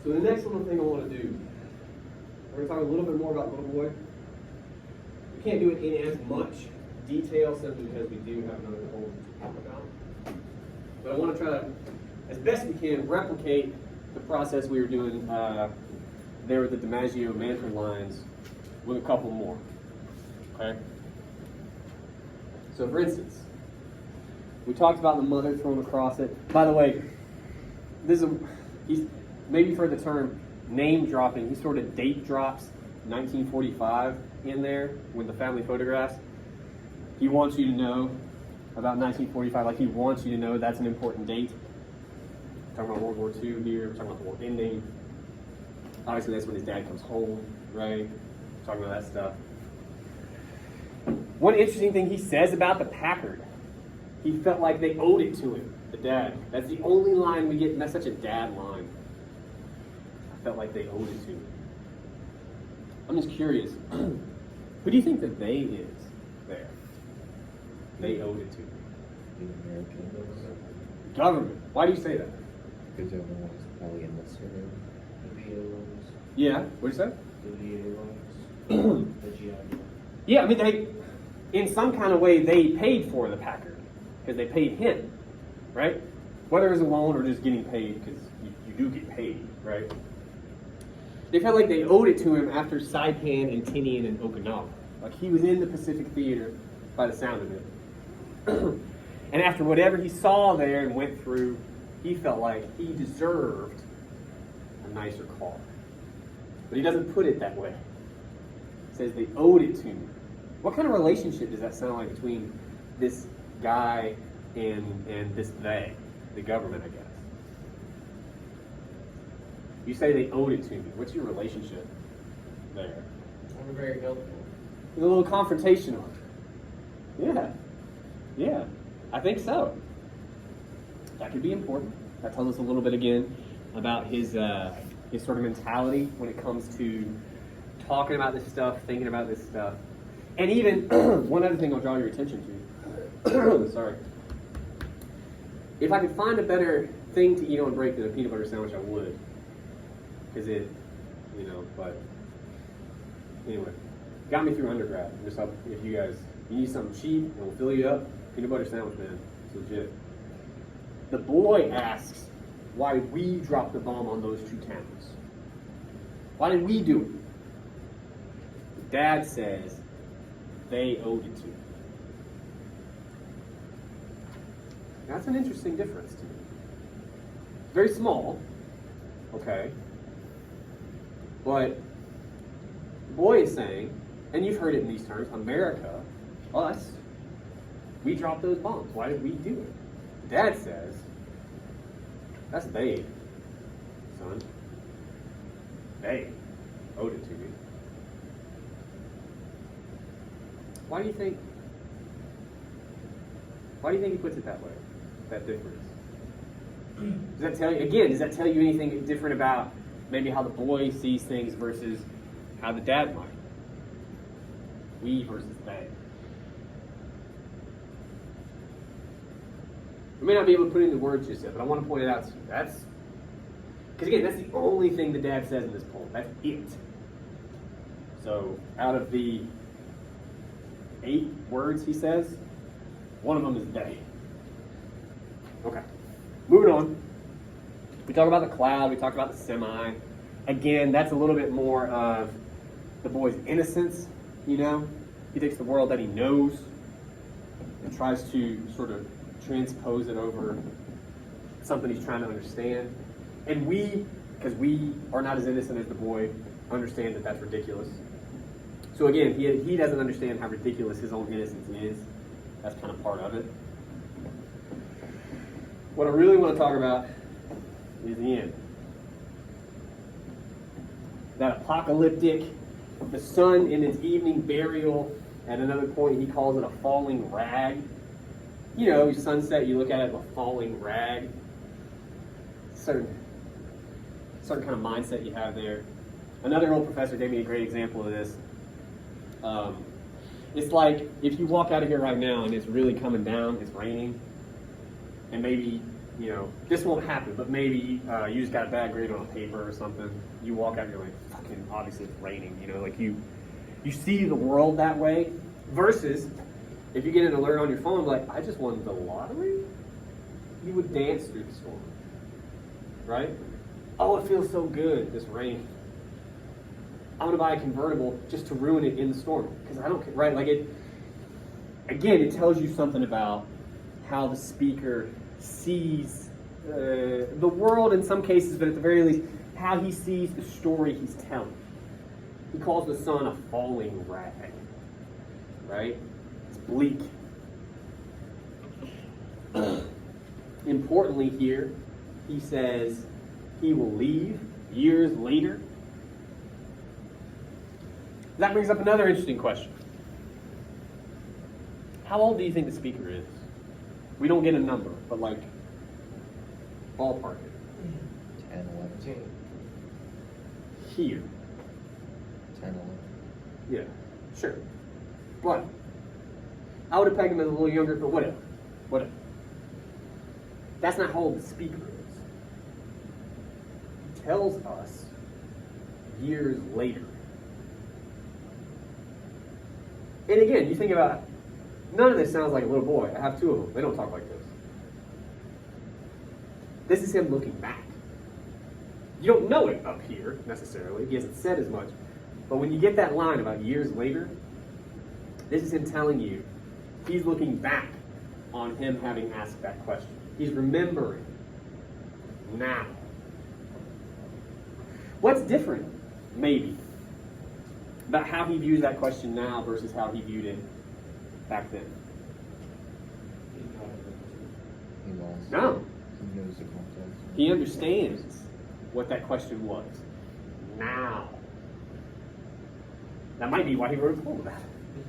So the next little thing I want to do, we're going to talk a little bit more about Little Boy. We can't do it in as much detail simply because we do have another whole to talk about. But I want to try to, as best we can, replicate the process we were doing there with the DiMaggio Manfred lines with a couple more. Okay? So for instance, we talked about the mother thrown across it. By the way, he's maybe you've heard the term name dropping. He sort of date drops 1945 in there with the family photographs. He wants you to know about 1945, like he wants you to know that's an important date. We're talking about World War II here, we're talking about the war ending. Obviously that's when his dad comes home, right? We're talking about that stuff. One interesting thing he says about the Packard, he felt like they owed it to him, the dad. That's the only line we get, and that's such a dad line. I felt like they owed it to him. I'm just curious, who do you think the they is there? They owed it to him. The American government. Government. Why do you say that? Because everyone's probably enlisted in the VA loans. Yeah, what'd you say? The VA loans. The GI Bill. Yeah, I mean, they, in some kind of way, they paid for the Packard because they paid him, right? Whether it was a loan or just getting paid, because you do get paid, right? They felt like they owed it to him after Saipan and Tinian and Okinawa. Like he was in the Pacific Theater by the sound of it. And after whatever he saw there and went through, he felt like he deserved a nicer car. But he doesn't put it that way. He says they owed it to me. What kind of relationship does that sound like between this guy and this they, the government, I guess? You say they owed it to me. What's your relationship there? I'm very helpful. It's a little confrontational. Yeah, I think so. That could be important. That tells us a little bit again about his sort of mentality when it comes to talking about this stuff, thinking about this stuff. And even one other thing I'll draw your attention to. Sorry. If I could find a better thing to eat on break than a peanut butter sandwich, I would. Because but anyway, got me through undergrad. Just help if you guys, you need something cheap and will fill you up, peanut butter sandwich, man. It's legit. The boy asks why we dropped the bomb on those two towns. Why did we do it? The dad says they owed it to him. That's an interesting difference to me. Very small, okay? But the boy is saying, and you've heard it in these terms, America, us, we dropped those bombs. Why did we do it? Dad says, that's they, son. They owed it to me. Why do you think he puts it that way? That difference? Does that tell you anything different about maybe how the boy sees things versus how the dad might? We versus they. I may not be able to put it into words just yet, but I want to point it out to you. Because again, that's the only thing the dad says in this poem. That's it. So out of the 8 words he says, one of them is they. Okay, moving on. We talk about the cloud, we talk about the semi. Again, that's a little bit more of the boy's innocence, He takes the world that he knows and tries to sort of transpose it over something he's trying to understand. And we, because we are not as innocent as the boy, understand that that's ridiculous. So again, he doesn't understand how ridiculous his own innocence is. That's kind of part of it. What I really want to talk about is the end. That apocalyptic, the sun in its evening burial. At another point, he calls it a falling rag. Sunset, you look at it, a falling rag. Certain kind of mindset you have there. Another old professor gave me a great example of this. It's like if you walk out of here right now and it's really coming down, it's raining, and maybe this won't happen, but maybe you just got a bad grade on a paper or something. You walk out, and you're like, fucking, obviously it's raining. Like you see the world that way. Versus, if you get an alert on your phone, like, I just won the lottery, you would dance through the storm, right? Oh, it feels so good, this rain. I'm gonna buy a convertible just to ruin it in the storm because I don't care, right? Like it tells you something about how the speaker sees the world in some cases, but at the very least, how he sees the story he's telling. He calls the sun a falling rag, right? It's bleak. Importantly here, he says he will leave years later. That brings up another interesting question. How old do you think the speaker is? We don't get a number, but like ballpark it. 10, 11. Here. 10, 11. Yeah, sure. But I would have pegged him as a little younger, but whatever. That's not how old the speaker is. He tells us years later. And again, you think about it, none of this sounds like a little boy. I have two of them. They don't talk like this. This is him looking back. You don't know it up here, necessarily. He hasn't said as much. But when you get that line about years later, this is him telling you he's looking back on him having asked that question. He's remembering now. What's different, maybe, about how he views that question now versus how he viewed it back then? He lost. No. He knows the context. He understands what that question was now. That might be why he wrote a poem about it.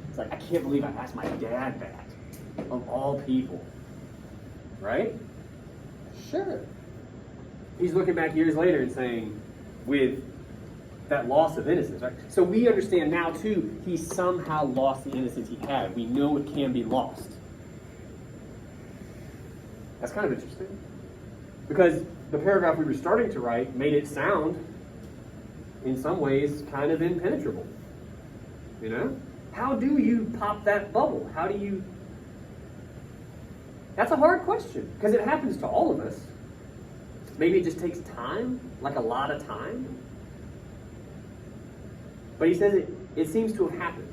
It's like, I can't believe I asked my dad that, of all people. Right? Sure. He's looking back years later and saying, with that loss of innocence, right? So we understand now, too, he somehow lost the innocence he had. We know it can be lost. That's kind of interesting. Because the paragraph we were starting to write made it sound, in some ways, kind of impenetrable. How do you pop that bubble? How do you... That's a hard question, because it happens to all of us. Maybe it just takes time, like a lot of time. But he says it seems to have happened.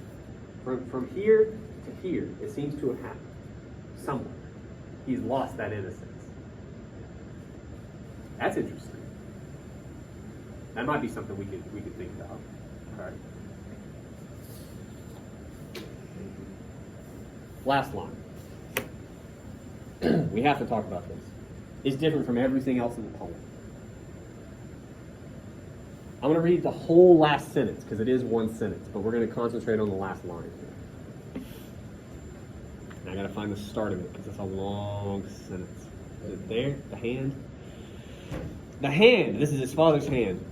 From here to here, it seems to have happened. Somewhere. He's lost that innocence. That's interesting. That might be something we could think about. All right. Last line. We have to talk about this. It's different from everything else in the poem. I'm going to read the whole last sentence because it is one sentence, but we're going to concentrate on the last line here. And I got to find the start of it because it's a long sentence. Is it there? The hand? The hand, this is his father's hand,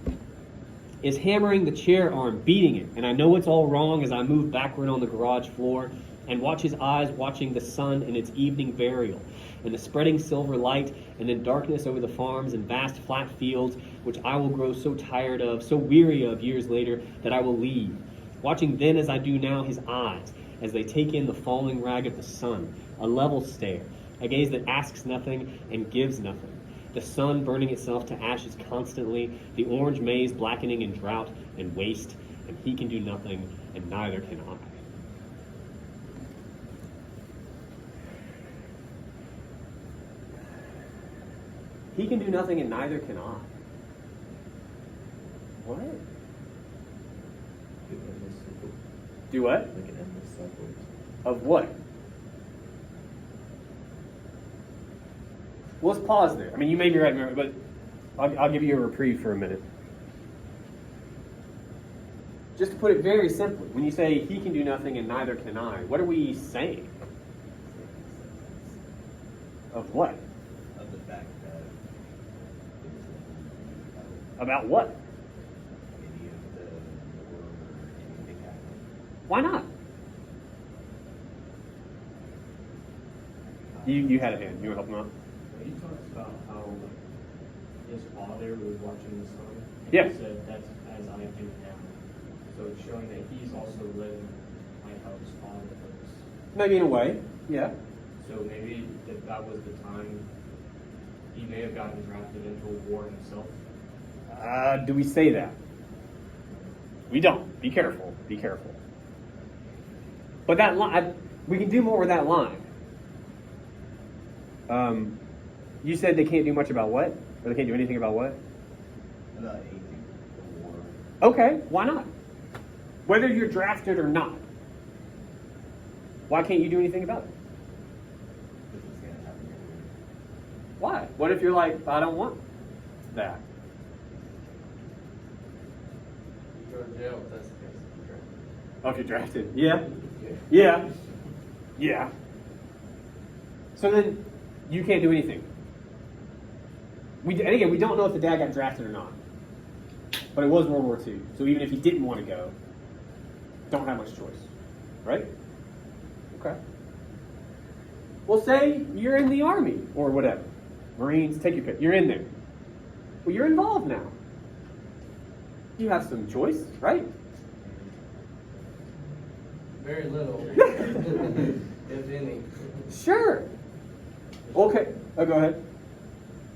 is hammering the chair arm, beating it, and I know it's all wrong as I move backward on the garage floor and watch his eyes watching the sun in its evening burial, and the spreading silver light, and then darkness over the farms and vast flat fields, which I will grow so tired of, so weary of years later, that I will leave. Watching then as I do now his eyes, as they take in the falling rag of the sun, a level stare, a gaze that asks nothing and gives nothing. The sun burning itself to ashes constantly, the orange maize blackening in drought and waste, and he can do nothing, and neither can I. He can do nothing and neither can I. What? Do what? Like an endless cycle. Of what? Well, let's pause there. I mean, you may be right, but I'll give you a reprieve for a minute. Just to put it very simply, when you say he can do nothing and neither can I, what are we saying? Of what? Of the fact that About what? any of the war or anything happening. Why not? You had a hand. You want to help him out? about how his father was watching the son. And Yeah. He said, that's as I do now. So it's showing that he's also living like how his father lives. Maybe in a way, yeah. So maybe if that was the time, he may have gotten drafted into a war himself. Do we say that? We don't. Be careful. Be careful. But that line, we can do more with that line. You said they can't do much about what? Or they can't do anything about what? About anything. The war. Okay, why not? Whether you're drafted or not. Why can't you do anything about it? Because it's gonna happen anyway. Why? What if you're like, I don't want that? You go to jail if that's the case. Oh, if you're drafted. Yeah. Yeah. Yeah. Yeah. So then you can't do anything. And again, we don't know if the dad got drafted or not. But it was World War II. So even if he didn't want to go, don't have much choice. Right? Okay. Well, say you're in the Army or whatever. Marines, take your pick. You're in there. Well, you're involved now. You have some choice, right? Very little, if any. Sure. Okay. Oh, go ahead.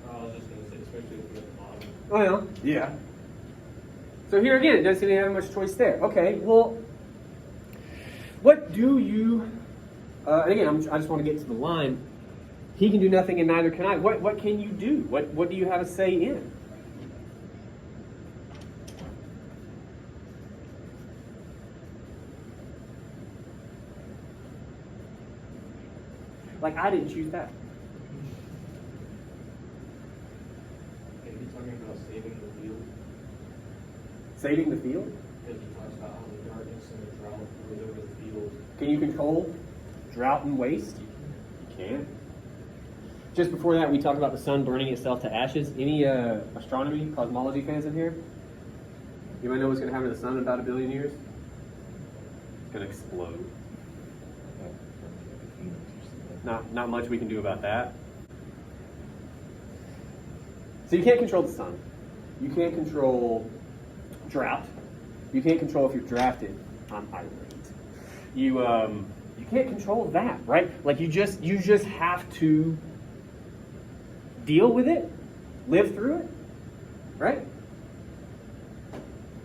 I was just going to say, especially if you're at the bottom. Oh, yeah. Yeah. So here again, it doesn't seem to have much choice there. Okay, well, what do you, and again, I just want to get to the line. He can do nothing and neither can I. What can you do? What do you have a say in? Like, I didn't choose that. Maybe talking about saving the field. Saving the field? Because he talks about how the darkness and the drought was over the field. Can you control drought and waste? You can't. Just before that, we talked about the sun burning itself to ashes. Any astronomy, cosmology fans in here? You might know what's going to happen to the sun in about 1 billion years? It's going to explode. Not much we can do about that. So you can't control the sun. You can't control drought. You can't control if you're drafted. I'm irate. You can't control that, right? Like you just have to deal with it, live through it, right?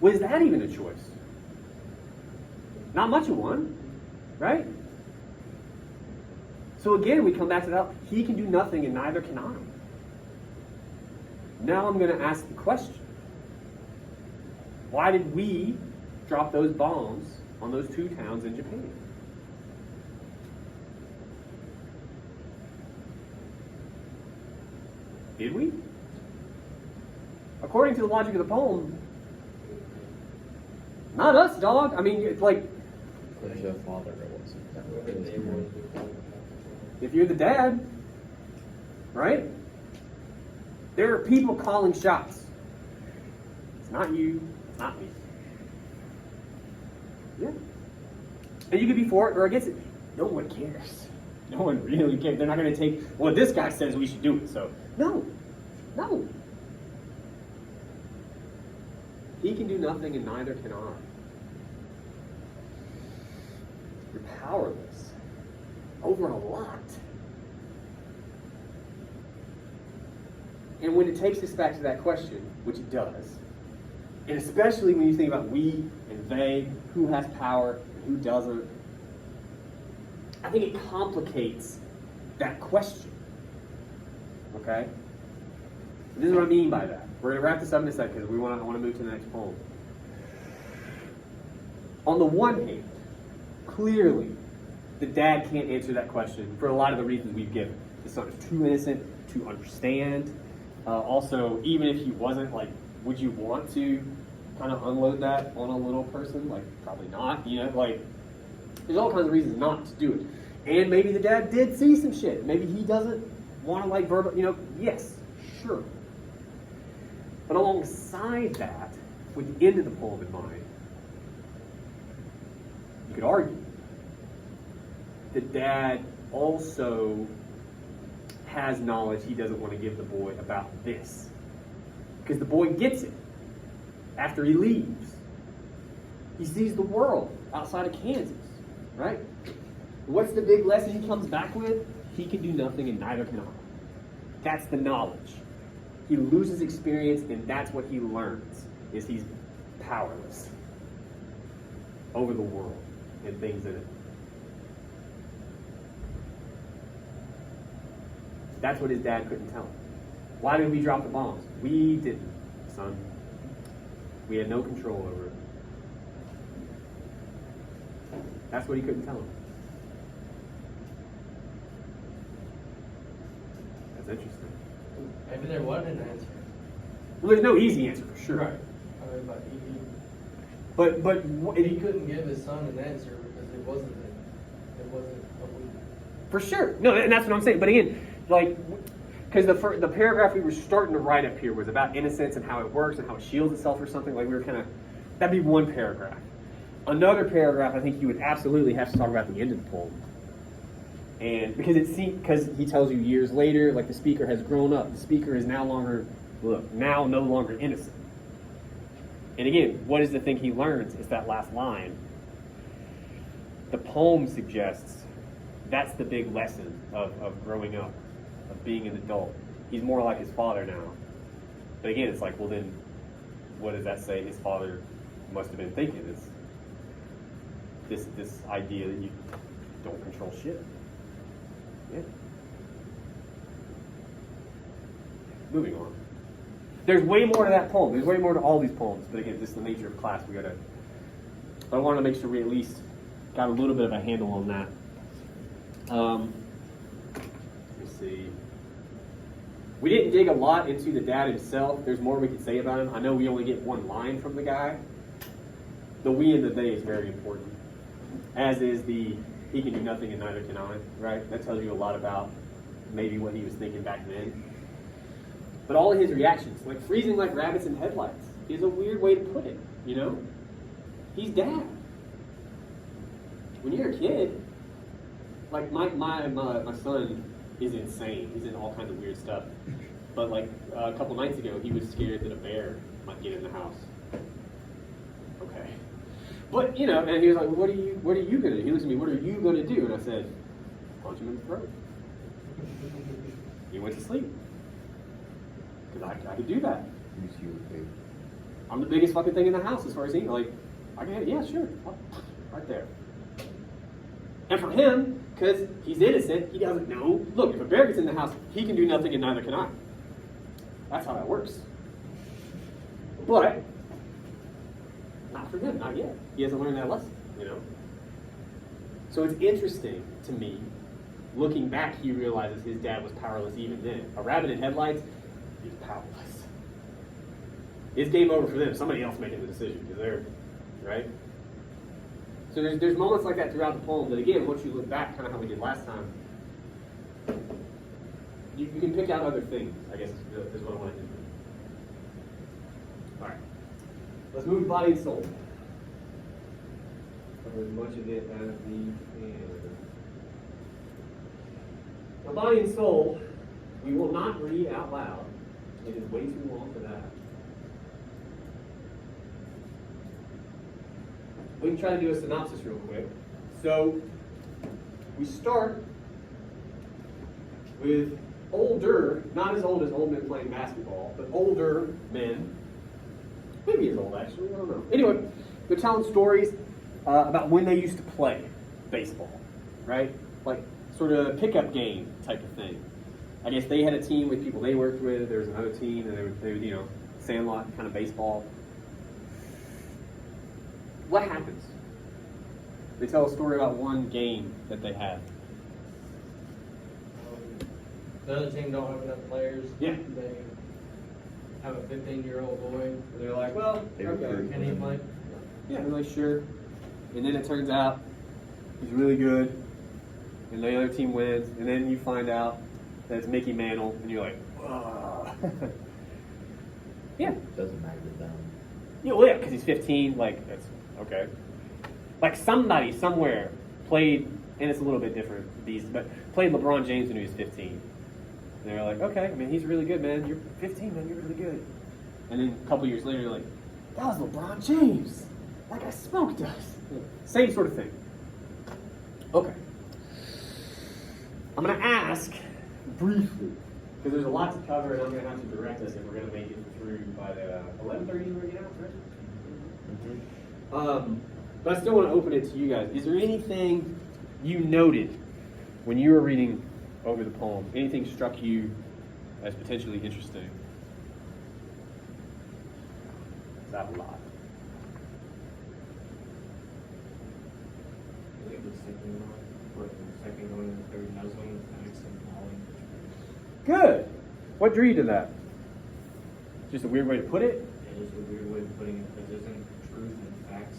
Was that even a choice? Not much of one, right? So again, we come back to that. He can do nothing and neither can I. Now I'm going to ask the question. Why did we drop those bombs on those 2 towns in Japan? Did we? According to the logic of the poem, not us, dog. I mean, it's like, There's your father, it wasn't. Whoever they were. if you're the dad, right? There are people calling shots. It's not you, it's not me. Yeah. And you could be for it or against it. No one cares. No one really cares. They're not going to take, well, this guy says we should do it, so. No. No. He can do nothing and neither can I. You're powerless over a lot. And when it takes us back to that question, which it does, and especially when you think about we and they, who has power and who doesn't, I think it complicates that question. Okay? This is what I mean by that. We're going to wrap this up in a second because I want to move to the next poem. On the one hand, clearly, the dad can't answer that question for a lot of the reasons we've given. The son is too innocent to understand. Also, even if he wasn't, like, would you want to kind of unload that on a little person? Like, probably not. You know, like, there's all kinds of reasons not to do it. And maybe the dad did see some shit. Maybe he doesn't want to, like, verbal, you know, yes, sure. But alongside that, with the end of the poem in mind, you could argue the dad also has knowledge he doesn't want to give the boy about this. Because the boy gets it after he leaves. He sees the world outside of Kansas, right? What's the big lesson he comes back with? He can do nothing and neither can I. That's the knowledge. He loses experience and that's what he learns, is he's powerless over the world and things in it. That's what his dad couldn't tell him. Why did we drop the bombs? We didn't, son. We had no control over it. That's what he couldn't tell him. That's interesting. Maybe there wasn't an answer. Well, there's no easy answer for sure. I mean, but But he couldn't give his son an answer because it wasn't what we. for sure. No, and that's what I'm saying. But again, like, because the paragraph we were starting to write up here was about innocence and how it works and how it shields itself or something. Like we were kind of, that'd be one paragraph. Another paragraph, I think you would absolutely have to talk about the end of the poem. And because he tells you years later, like the speaker has grown up. The speaker is no longer innocent. And again, what is the thing he learns? It's that last line. The poem suggests that's the big lesson of growing up, of being an adult. He's more like his father now. But again, it's like, well then, what does that say his father must have been thinking? It's this idea that you don't control shit. Yeah. Moving on. There's way more to that poem. There's way more to all these poems. But again, just the nature of class, I wanted to make sure we at least got a little bit of a handle on that. Let's see. We didn't dig a lot into the dad himself. There's more we could say about him. I know we only get one line from the guy. The we and the they is very important. As is the he can do nothing and neither can I, right? That tells you a lot about maybe what he was thinking back then. But all of his reactions, like freezing like rabbits in headlights, is a weird way to put it, you know? He's dad. When you're a kid, like my son is insane. He's in all kinds of weird stuff. But like a couple nights ago, he was scared that a bear might get in the house. Okay. But, you know, and he was like, what are you going to do? He looks at me, what are you going to do? And I said, punch him in the throat. He went to sleep. Because I could do that. I'm the biggest fucking thing in the house as far as he, like, I can, yeah, sure. Right there. And for him, because he's innocent, he doesn't know. Look, if a bear gets in the house, he can do nothing and neither can I. That's how that works. But not for him, not yet. He hasn't learned that lesson, you know? So it's interesting to me, looking back, he realizes his dad was powerless even then. A rabbit in headlights, he's powerless. It's game over for them. Somebody else making the decision, because they're, right? So there's moments like that throughout the poem that, again, once you look back, kind of how we did last time, you can pick out other things, I guess, is what I want to do. All right. Let's move to body and soul. Cover as much of it as we can. Now, body and soul, we will not read out loud. It is way too long for that. We can try to do a synopsis real quick. So, we start with older, not as old as old men playing basketball, but older men. Maybe as old, actually. I don't know. Anyway, they're telling stories about when they used to play baseball, right? Like sort of a pickup game type of thing. I guess they had a team with people they worked with. There was another team, and they were, you know, sandlot kind of baseball. What happens? They tell a story about one game that they had. The other team don't have enough players. Yeah. They have a 15-year-old boy. And they're like, well, okay. Can he play? Yeah, they're like, sure. And then it turns out he's really good, and the other team wins, and then you find out that it's Mickey Mantle, and you're like, ugh. Yeah. Doesn't matter to them. Yeah, well, yeah, because he's 15, like, that's okay. Like, somebody somewhere played, and it's a little bit different, but played LeBron James when he was 15. And they're like, okay, I mean, he's really good, man. You're 15, man. You're really good. And then a couple years later, you're like, that was LeBron James. That guy smoked us. Same sort of thing. Okay. I'm going to ask briefly, because there's a lot to cover, and I'm going to have to direct us if we're going to make it through by the 11:30 we're going to get out, right? But I still want to open it to you guys. Is there anything you noted when you were reading over the poem? Anything struck you as potentially interesting? That's a lot. I think the second one, or the second one, and the third nuzzling, facts and knowledge. Good. What drew you to that? Just a weird way to put it? It is a weird way of putting it, because isn't truth and facts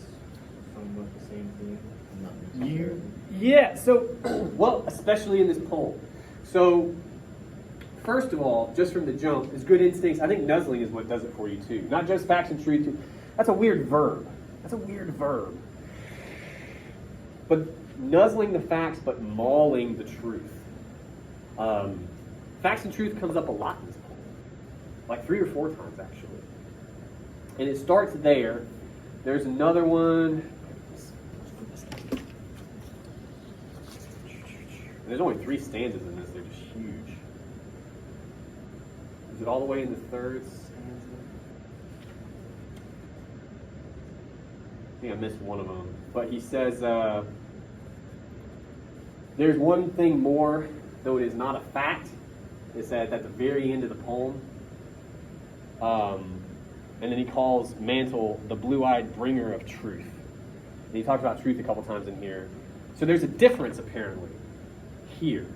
somewhat the same thing? Not necessarily. Yeah, so, well, especially in this poem. So, first of all, just from the jump, is good instincts. I think nuzzling is what does it for you too. Not just facts and truth. That's a weird verb. That's a weird verb. But nuzzling the facts, but mauling the truth. Facts and truth comes up a lot in this poem. Like 3 or 4 times, actually. And it starts there. There's another one. There's only 3 stanzas in this. They're just huge. Is it all the way in the 3rd stanza? I think I missed one of them. But he says, there's one thing more, though it is not a fact. It's at the very end of the poem. And then he calls Mantle the blue-eyed bringer of truth. And he talks about truth a couple times in here. So there's a difference, apparently, here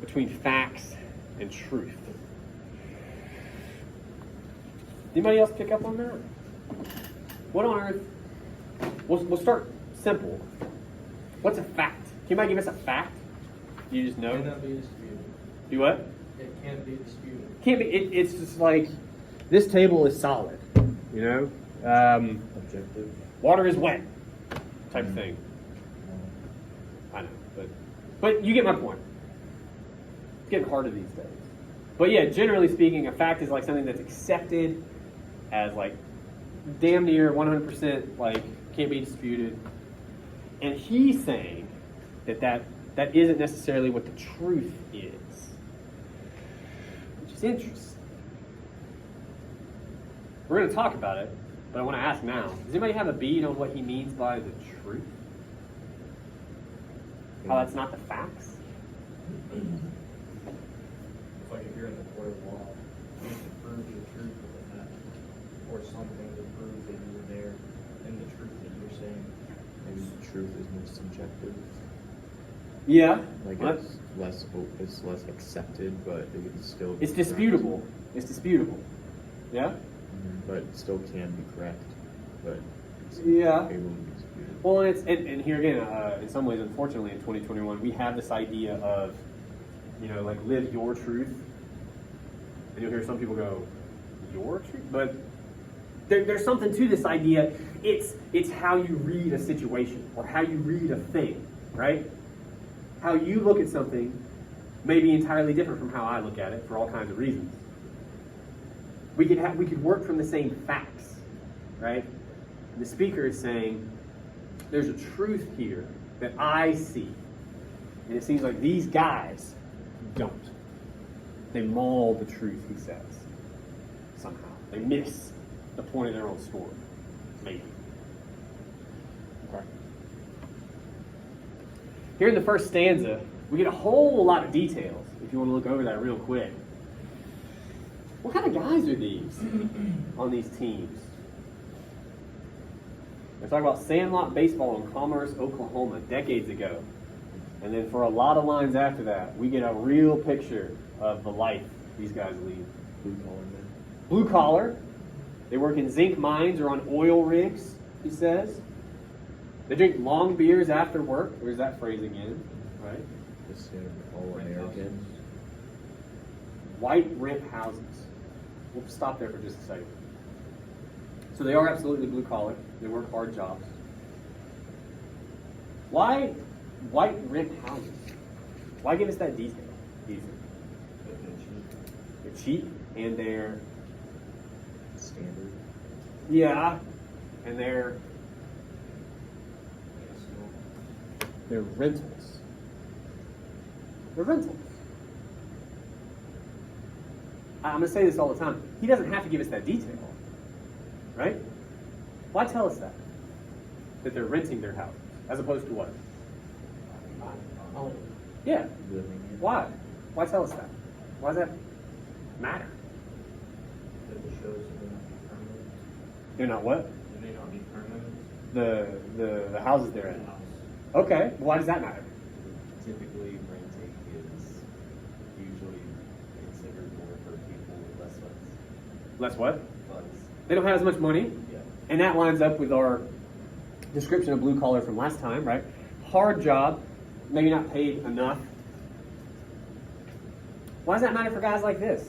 between facts and truth. Anybody else pick up on that? What on earth? We'll start simple. What's a fact? Can anybody give us a fact? You just know? Cannot be disputed. Do what? It can't be disputed. Can't be. It's just like this table is solid. You know, Objective. water is wet, type of thing. I know, but you get my point. It's getting harder these days. But yeah, generally speaking, a fact is like something that's accepted as like damn near 100%, like can't be disputed. And he's saying that isn't necessarily what the truth is, which is interesting. We're going to talk about it, but I want to ask now, does anybody have a bead on what he means by the truth? How that's not the facts? It's like if you're in the court of law, you have to prove the truth of the fact, or something to prove that you were there, and the truth that you're saying. Maybe the truth is more subjective. Yeah. Like What? it's less accepted, but it can still be It's correct. disputable. It's disputable. Yeah? But it still can be correct. But it's Yeah. able to be disputed. Well, and here again, in some ways, unfortunately, in 2021, we have this idea of, like live your truth. And you'll hear some people go, your truth? But there's something to this idea. It's how you read a situation or how you read a thing, right? How you look at something may be entirely different from how I look at it for all kinds of reasons. We could work from the same facts, right? And the speaker is saying, there's a truth here that I see. And it seems like these guys don't. They maul the truth, he says, somehow. They miss the point of their own story, maybe. Okay. Here in the first stanza, we get a whole lot of details, if you want to look over that real quick. What kind of guys are these on these teams? They're talking about Sandlot Baseball in Commerce, Oklahoma, decades ago. And then for a lot of lines after that, we get a real picture of the life these guys lead. Blue collar man. Blue collar. They work in zinc mines or on oil rigs, he says. They drink long beers after work. Where's that phrase again? Right? Just all American. White rent houses. We'll stop there for just a second. So they are absolutely blue collar. They work hard jobs. Why white rent houses? Why give us that detail? Easy. cheap and they're Standard. yeah, and they're rentals. They're rentals. I'm gonna say this all the time. He doesn't have to give us that detail, right? Why tell us that? That they're renting their houses, as opposed to what? Oh, Yeah. Living in. Why? Why tell us that? Why does that matter? That it shows that they're not be permanent. They're not what? They may not be permanent. The houses they're in. House. Okay. Why does that matter? Typically, renting is usually considered more for people with less funds. Less what? Funds. They don't have as much money. Yeah. And that lines up with our description of blue collar from last time, right? Hard job, maybe not paid enough. Why does that matter for guys like this?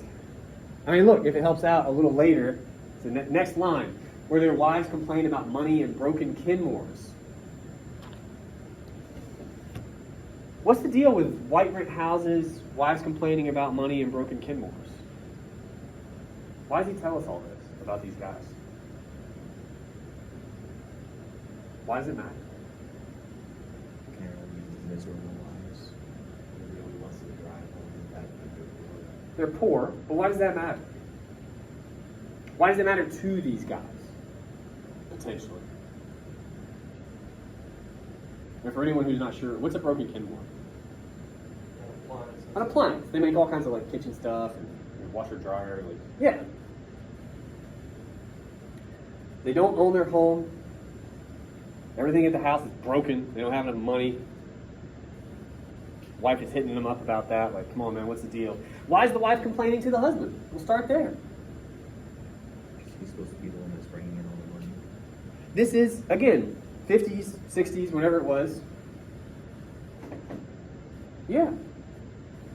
I mean, look, if it helps out a little later, it's the next line, where their wives complain about money and broken Kenmores. What's the deal with white rent houses, wives complaining about money and broken Kenmores? Why does he tell us all this about these guys? Why does it matter? Apparently, miserable lives. Everybody wants to drive home and back to their work. They're poor, but why does that matter? Why does it matter to these guys? Potentially. And for anyone who's not sure, what's a broken Kenmore? An appliance. They make all kinds of like kitchen stuff and washer dryer. Like, yeah. They don't own their home. Everything at the house is broken. They don't have enough money. Wife is hitting them up about that. Like, come on, man, what's the deal? Why is the wife complaining to the husband? We'll start there. He's supposed to be the one that's bringing in all the money. This is, again, 50s, 60s, whenever it was. Yeah.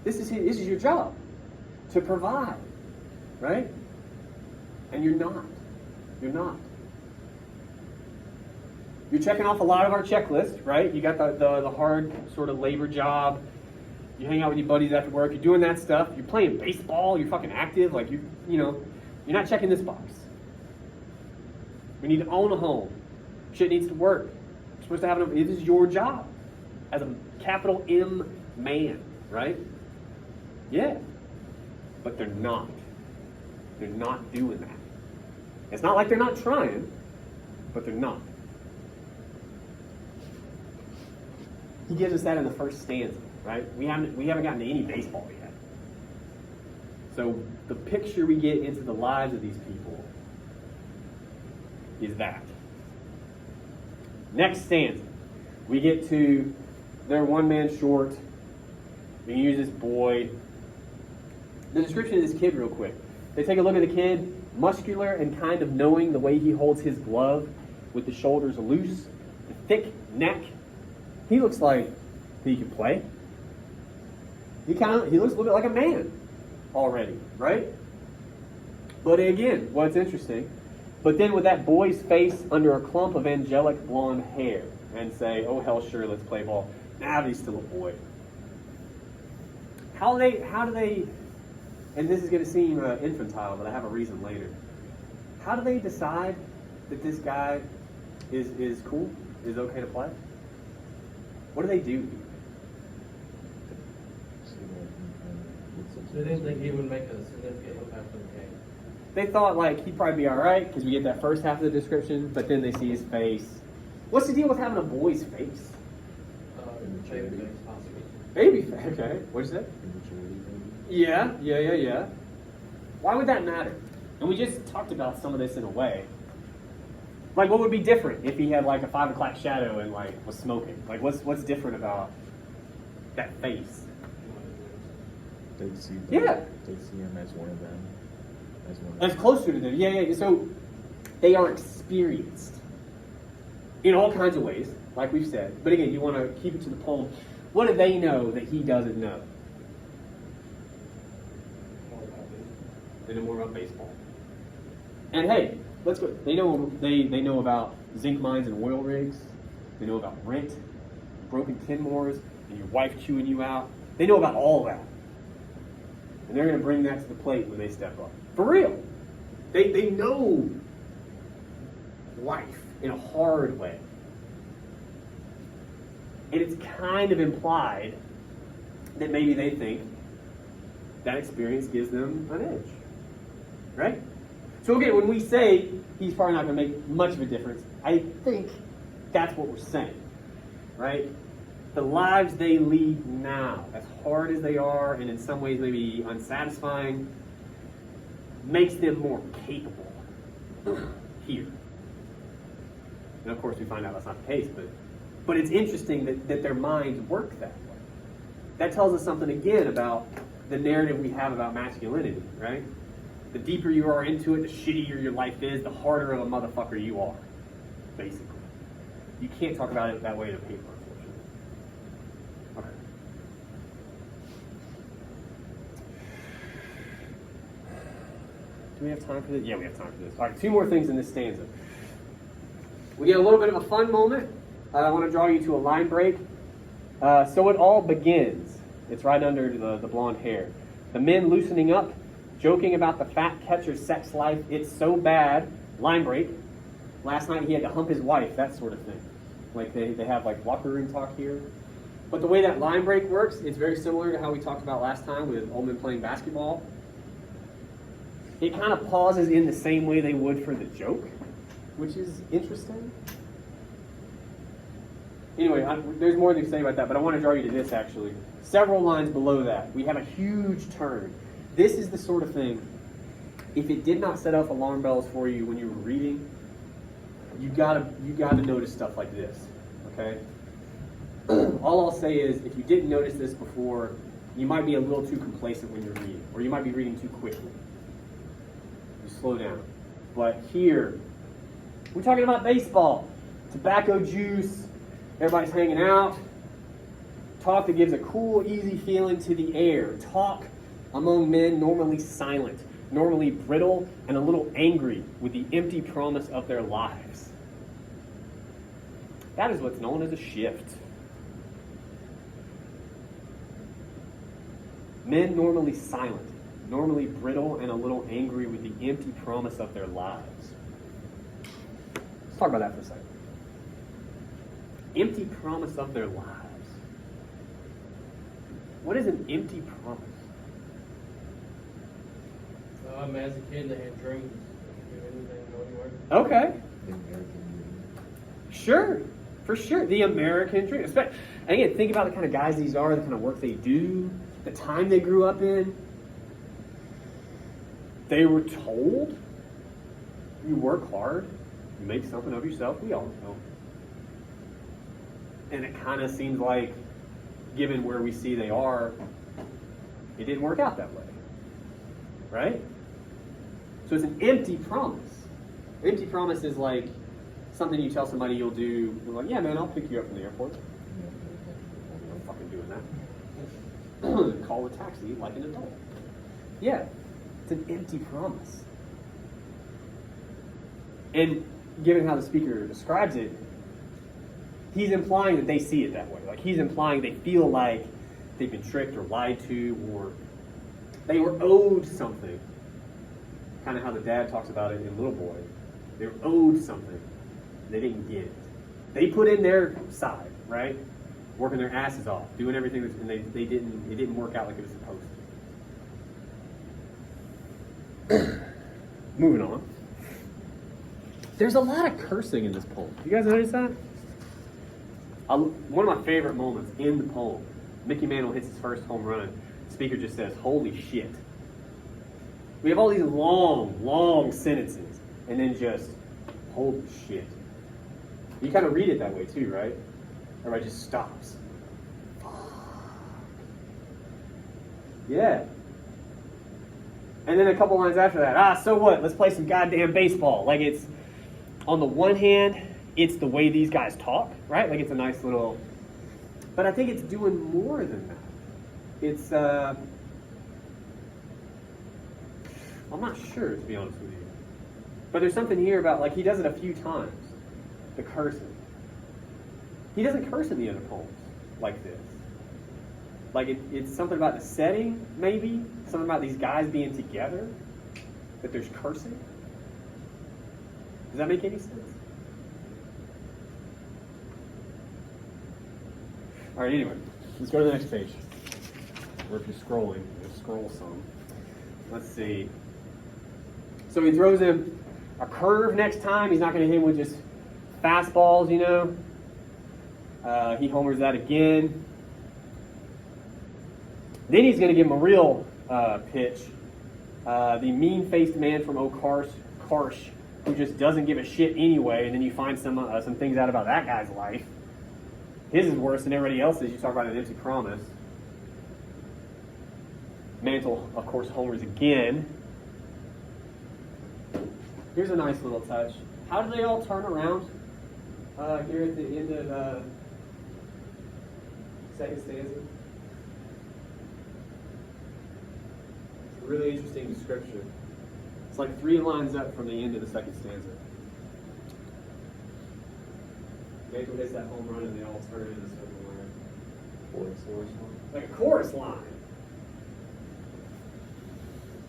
This is your job. To provide. Right? And you're not. You're not. You're checking off a lot of our checklist, right? You got the hard sort of labor job. You hang out with your buddies after work. You're doing that stuff. You're playing baseball. You're fucking active. Like, you know, you're not checking this box. We need to own a home. Shit needs to work. You're supposed to have it is your job as a capital M man, right? Yeah. But they're not. They're not doing that. It's not like they're not trying, but they're not. He gives us that in the first stanza, right? We haven't gotten to any baseball yet. So the picture we get into the lives of these people is that. Next stanza, we get to their one man short. We can use this boy. The description of this kid real quick. They take a look at the kid, muscular and kind of knowing the way he holds his glove with the shoulders loose, the thick neck. He looks like he can play. He looks a little bit like a man already, right? But again, what's interesting, but then with that boy's face under a clump of angelic blonde hair and say, oh hell sure, let's play ball. Nah, but he's still a boy. How do they, and this is going to seem infantile, but I have a reason later. How do they decide that this guy is cool, is okay to play? What do they do? They didn't think he would make a significant impact on the game. They thought like he'd probably be all right because we get that first half of the description, but then they see his face. What's the deal with having a boy's face? Baby face, possibly. Baby face. Okay. What'd you say? Yeah. Why would that matter? And we just talked about some of this in a way. Like, what would be different if he had like a 5 o'clock shadow and like was smoking? Like, what's different about that face? They see them, Yeah. They see him as one of them. As one of That's them. closer to them. Yeah. So they are experienced in all kinds of ways, like we've said. But again, you want to keep it to the poem. What do they know that he doesn't know? They know more about baseball. And hey, let's go. They know about zinc mines and oil rigs. They know about rent, broken Kenmores, and your wife chewing you out. They know about all that. And they're going to bring that to the plate when they step up. For real. They know life in a hard way. And it's kind of implied that maybe they think that experience gives them an edge. Right? So again, when we say he's probably not going to make much of a difference, I think that's what we're saying. Right? The lives they lead now, as hard as they are, and in some ways maybe unsatisfying, makes them more capable here. And of course we find out that's not the case, but it's interesting that their minds work that way. That tells us something again about the narrative we have about masculinity, right? The deeper you are into it, the shittier your life is, the harder of a motherfucker you are, basically. You can't talk about it that way in a paper, unfortunately. Okay. Do we have time for this? Yeah, we have time for this. All right, 2 more things in this stanza. We get a little bit of a fun moment. I want to draw you to a line break. So it all begins. It's right under the blonde hair. The men loosening up, joking about the fat catcher's sex life. It's so bad. Line break. Last night he had to hump his wife, that sort of thing. Like they have like locker room talk here. But the way that line break works, it's very similar to how we talked about last time with old men playing basketball. It kind of pauses in the same way they would for the joke, which is interesting. Anyway, there's more to say about that, but I want to draw you to this actually. Several lines below that, we have a huge turn. This is the sort of thing, if it did not set off alarm bells for you when you were reading, you gotta notice stuff like this, okay? All I'll say is, if you didn't notice this before, you might be a little too complacent when you're reading, or you might be reading too quickly. You slow down. But here, we're talking about baseball, tobacco juice, everybody's hanging out. Talk that gives a cool, easy feeling to the air. Talk among men normally silent, normally brittle, and a little angry with the empty promise of their lives. That is what's known as a shift. Men normally silent, normally brittle, and a little angry with the empty promise of their lives. Let's talk about that for a second. Empty promise of their lives. What is an empty promise? As a kid, they had dreams. They could do anything, go anywhere. Okay. The American dream. Sure. For sure. The American dream. And again, think about the kind of guys these are, the kind of work they do, the time they grew up in. They were told, you work hard, you make something of yourself. We all know. And it kind of seems like, given where we see they are, it didn't work out that way. Right? So it's an empty promise. An empty promise is like something you tell somebody you'll do. You're like, yeah, man, I'll pick you up from the airport. I'm not fucking doing that. Call a taxi like an adult. Yeah, it's an empty promise. And given how the speaker describes it, he's implying that they see it that way. Like he's implying they feel like they've been tricked or lied to, or they were owed something. Kind of how the dad talks about it in Little Boy. They were owed something. They didn't get it. They put in their side, right? Working their asses off, doing everything, and it didn't work out like it was supposed to. Moving on. There's a lot of cursing in this poem. You guys notice that? One of my favorite moments in the poem, Mickey Mantle hits his first home run. The speaker just says, "Holy shit." We have all these long, long sentences, and then just, "Holy shit." You kind of read it that way too, right? Everybody just stops. Yeah. And then a couple lines after that, so what? Let's play some goddamn baseball. Like it's, on the one hand, it's the way these guys talk, right? Like it's a nice little, but I think it's doing more than that. It's, I'm not sure, to be honest with you. But there's something here about, like, he does it a few times, the cursing. He doesn't curse in the other poems like this. Like it's something about the setting, maybe something about these guys being together. That there's cursing. Does that make any sense? All right. Anyway, let's go to the next page. Or if you're scrolling, you'll scroll some. Let's see. So he throws him a curve next time. He's not going to hit him with just fastballs, you know. He homers that again. Then he's going to give him a real pitch. The mean-faced man from Karsh, who just doesn't give a shit anyway, and then you find some things out about that guy's life. His is worse than everybody else's. You talk about an empty promise. Mantle, of course, homers again. Here's a nice little touch. How do they all turn around here at the end of second stanza? It's a really interesting description. It's like 3 lines up from the end of the second stanza. Mantle hits that home run and they all turn into certain line. Chorus line. Like a chorus line.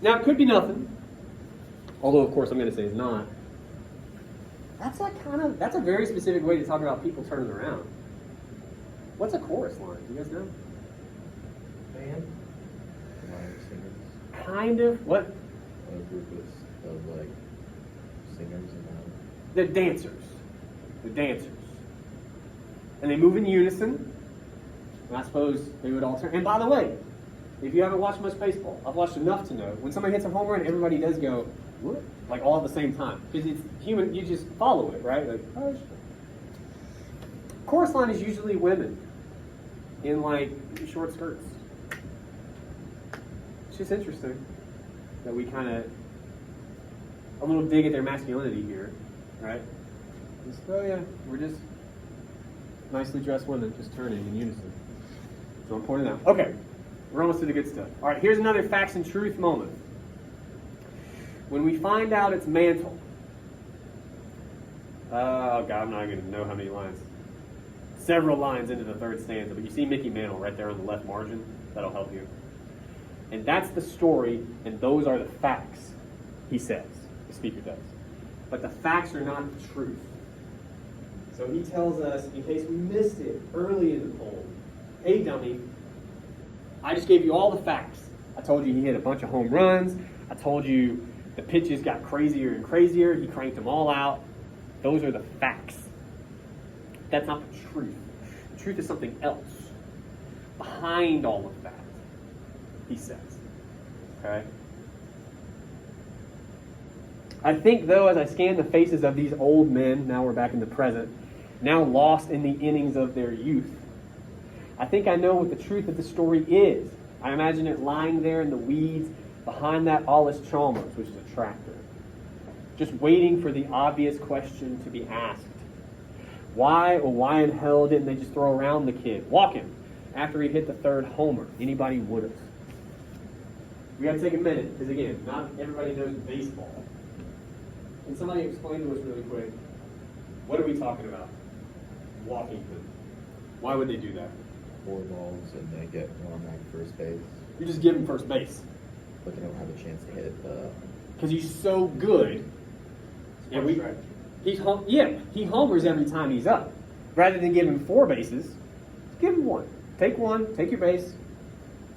Now it could be nothing. Although of course I'm gonna say it's not. That's a very specific way to talk about people turning around. What's a chorus line? Do you guys know? Man, Line of singers. Kind of. What? A group of like singers and The dancers. The dancers. And they move in unison. And I suppose they would all turn. And by the way, if you haven't watched much baseball, I've watched enough to know when somebody hits a home run, everybody does go, what? Like all at the same time. Because it's human, you just follow it, right? Like, oh, sure. Chorus line is usually women in like short skirts. It's just interesting that we kind of, a little dig at their masculinity here, right? Just, oh yeah, we're just nicely dressed women just turning in unison. So I'm pointing out. Okay, we're almost to the good stuff. All right, here's another facts and truth moment. When we find out it's Mantle, oh God, I'm not going to know how many lines. Several lines into the third stanza, but you see Mickey Mantle right there on the left margin. That'll help you. And that's the story, and those are the facts, he says. The speaker does. But the facts are not the truth. So he tells us, in case we missed it early in the poem, hey dummy, I just gave you all the facts. I told you he hit a bunch of home runs. I told you the pitches got crazier and crazier. He cranked them all out. Those are the facts. That's not the truth. The truth is something else behind all of that, he says. Okay? I think, though, as I scan the faces of these old men, now we're back in the present, now lost in the innings of their youth, I think I know what the truth of the story is. I imagine it lying there in the weeds behind that Alles Chalmers, which is a tractor, just waiting for the obvious question to be asked. Why, or why in hell didn't they just throw around the kid, walk him, after he hit the third homer? Anybody would have. We got to take a minute, because again, not everybody knows baseball. Can somebody explain to us really quick, what are we talking about? Walking them. Why would they do that? 4 balls and they get one on first base, You just give him first base. but they don't have a chance to hit Because he's so good. And he homers every time he's up. Rather than give him 4 bases, give him 1. Take 1, take your base.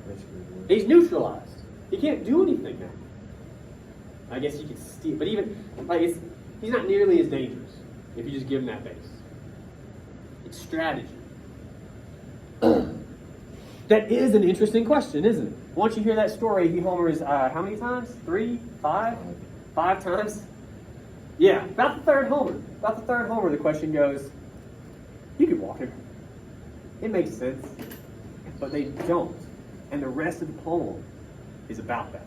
risk reward. He's neutralized. He can't do anything now. I guess he could steal, but even like he's not nearly as dangerous if you just give him that base. It's strategy. That is an interesting question, isn't it? Once you hear that story, he homers how many times? 3, 5? 5 times? Yeah, about the third homer. About the third homer, the question goes, you could walk him. It makes sense. But they don't. And the rest of the poem is about that.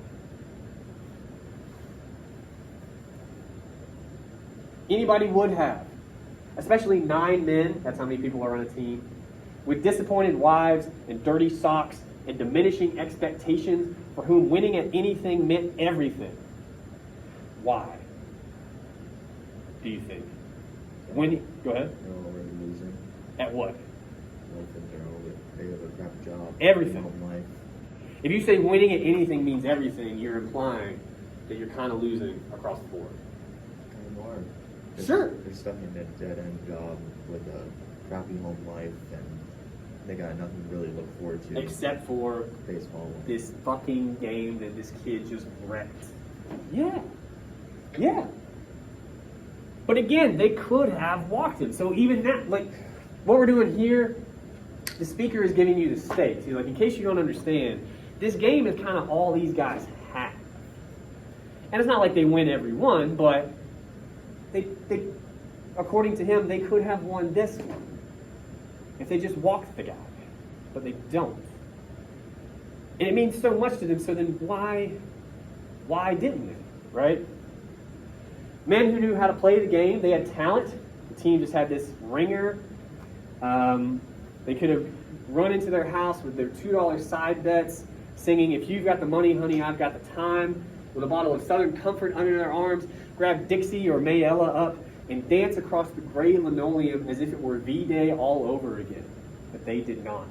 Anybody would have. Especially 9 men, that's how many people are on a team, with disappointed wives and dirty socks and diminishing expectations, for whom winning at anything meant everything. Why? Do you think? Winning? Go ahead. They're already losing. At what? life in general, that they have a crap job. Everything. Home life. If you say winning at anything means everything, you're implying that you're kind of losing across the board. Kind of are. Sure. They're stuck in a dead-end job with a crappy home life, and they got nothing to really look forward to. Except for baseball. this fucking game that this kid just wrecked. Yeah. Yeah. But again, they could have walked him. So even that, like, what we're doing here, the speaker is giving you the stakes. He's like, in case you don't understand, this game is kind of all these guys have. And it's not like they win every one, but they according to him, they could have won this one if they just walked the guy. But they don't. And it means so much to them, so then why didn't they, right? Men who knew how to play the game, they had talent. The team just had this ringer. They could have run into their house with their $2 side bets, singing, "If you've got the money, honey, I've got the time," with a bottle of Southern Comfort under their arms, grab Dixie or Mayella up, and dance across the gray linoleum as if it were V-Day all over again. But they did not.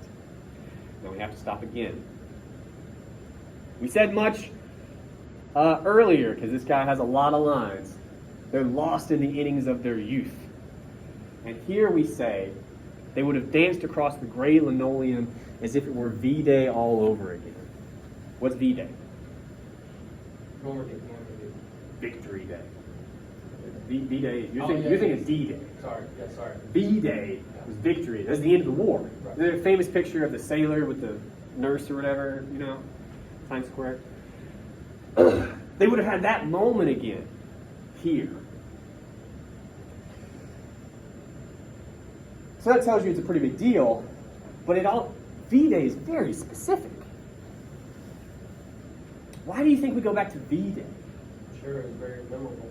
Now we have to stop again. We said much earlier, because this guy has a lot of lines. They're lost in the innings of their youth. And here we say they would have danced across the gray linoleum as if it were V-Day all over again. What's V-Day? Normandy. Victory Day. V-Day, you're Oh, thinking, yeah, you're thinking yeah. D-Day. Sorry. V-Day was victory. That's the end of the war. Right. The famous picture of the sailor with the nurse or whatever, Times Square. They would have had that moment again here. So that tells you it's a pretty big deal, but V-Day is very specific. Why do you think we go back to V-Day? Sure, it's very memorable.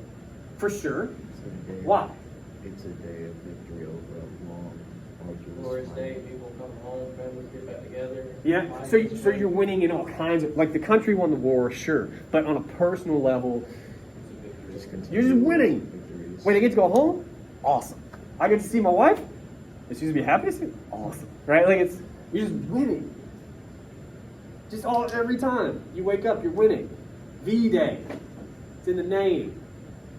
For sure. It's a day. Why? It's a day of victory over a long, arduous Glorious fight. day, people come home, families get back together. Yeah, so you're winning in all kinds of, like the country won the war, sure, but on a personal level, Just you're just winning. victories. When I get to go home, awesome. I get to see my wife, and she's gonna be happy to see me, awesome, right? Like you're just winning. Just every time you wake up, you're winning. V-Day, it's in the name.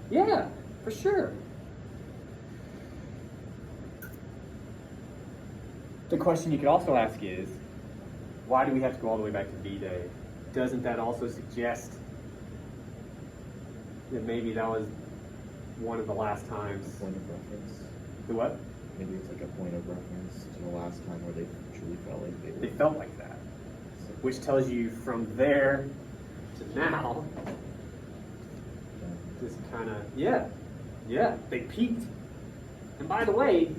Yeah, for sure. The question you could also ask is, why do we have to go all the way back to V-Day? Doesn't that also suggest that maybe that was one of the last times? Point of reference. The what? Maybe it's like a point of reference to the last time where they truly felt like they were. They felt like that. Which tells you from there to now, this kind of, yeah, they peaked. And by the way,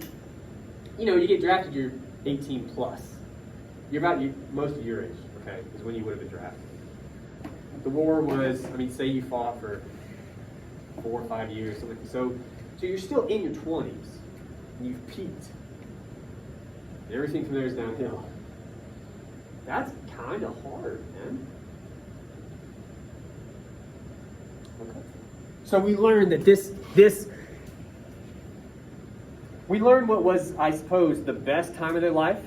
you get drafted, you're 18 plus. You're about most of your age, okay, is when you would have been drafted. The war was, say you fought for 4 or 5 years, something. So you're still in your 20s, and you've peaked. And everything from there is downhill. That's kind of hard, man. Okay. So we learned that we learned what was, I suppose, the best time of their life,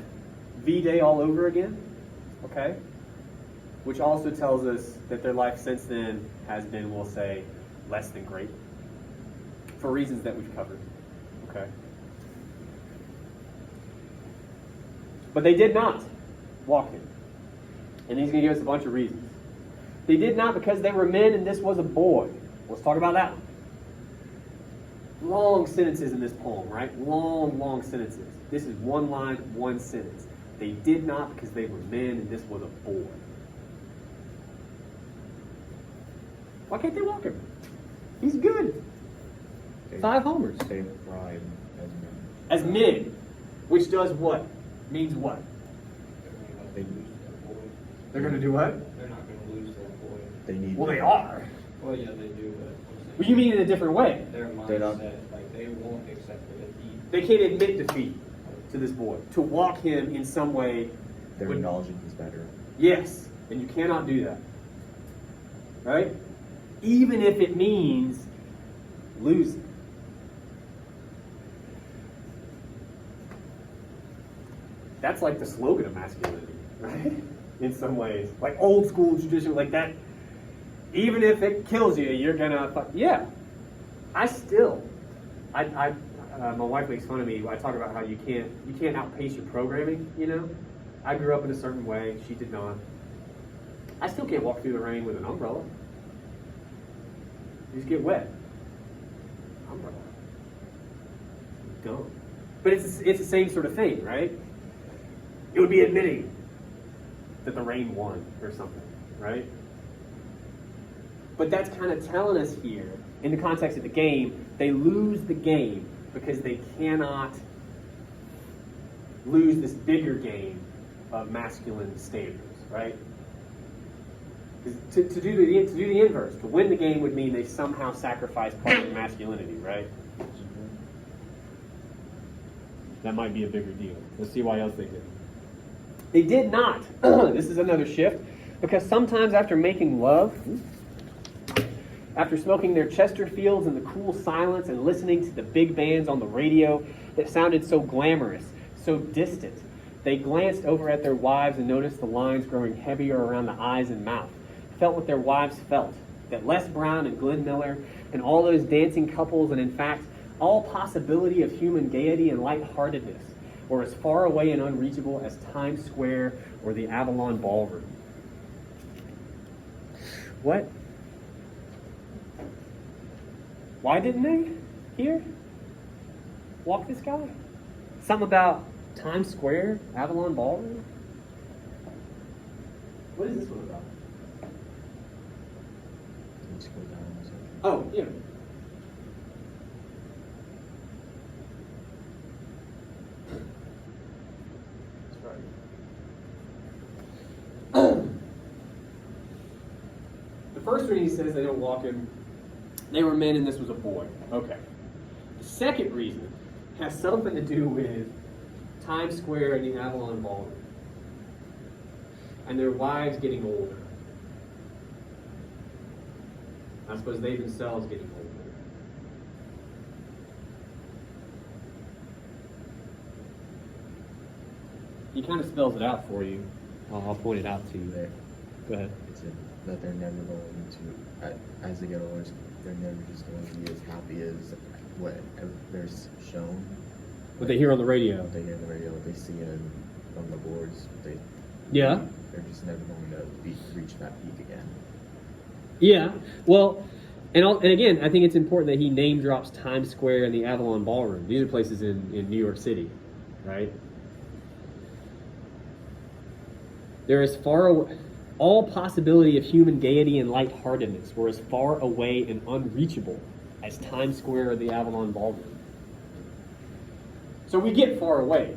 V-Day all over again, okay? Which also tells us that their life since then has been, we'll say, less than great, for reasons that we've covered, okay? But they did not walk him. And he's going to give us a bunch of reasons. They did not because they were men and this was a boy. Let's talk about that one. Long sentences in this poem, right? Long sentences. This is one line, one sentence. They did not because they were men and this was a boy. Why can't they walk him? He's good. 5 homers. They thrive as men. As men, which does what? Means what? They, They're going to do what? They're not gonna lose their boy. they need. Well, they are. Well, yeah, they do, but. Well, you mean in a different way. Their They're not- mindset, like, they won't accept the defeat. They can't admit defeat to this boy. To walk him in some way. They're would- acknowledging he's better. Yes, and you cannot do that. Right? Even if it means losing. that's like the slogan of masculinity, right? In some ways, like old school tradition, like that. Even if it kills you, you're gonna. Yeah, I my wife makes fun of me. I talk about how you can't outpace your programming. You know, I grew up in a certain way. She did not. I still can't walk through the rain with an umbrella. You just get wet. Umbrella. Gone. But it's the same sort of thing, right? It would be admitting that the rain won or something, right? But that's kind of telling us here, in the context of the game, they lose the game because they cannot lose this bigger game of masculine standards, right? 'Cause to do the inverse, to win the game would mean they somehow sacrifice part of their masculinity, right? That might be a bigger deal. Let's see why else they did. They did not. This is another shift, because sometimes after making love, after smoking their Chesterfields in the cool silence and listening to the big bands on the radio that sounded so glamorous, so distant, they glanced over at their wives and noticed the lines growing heavier around the eyes and mouth, felt what their wives felt, that Les Brown and Glenn Miller and all those dancing couples, and in fact, all possibility of human gaiety and lightheartedness were as far away and unreachable as Times Square or the Avalon Ballroom. What? Why didn't they here walk this guy? Something about Times Square, Avalon Ballroom? What is this one about? Let's go down a second. Oh, yeah. The first reading says they don't walk in. They were men and this was a boy. Okay. The second reason has something to do with Times Square and the Avalon Ballroom and their wives getting older. I suppose they themselves getting older. He kind of spells it out for you. I'll point it out to you there. Go ahead. It's that they're never going to, as they get older, they're never just going to be as happy as what they're shown. What they hear on the radio. What they hear on the radio, what they see on the boards. Yeah. They're just never going to reach that peak again. Yeah. Well, and again, I think it's important that he name drops Times Square and the Avalon Ballroom. These are places in New York City, right? They're as far away. All possibility of human gaiety and lightheartedness were as far away and unreachable as Times Square or the Avalon Ballroom. So we get far away.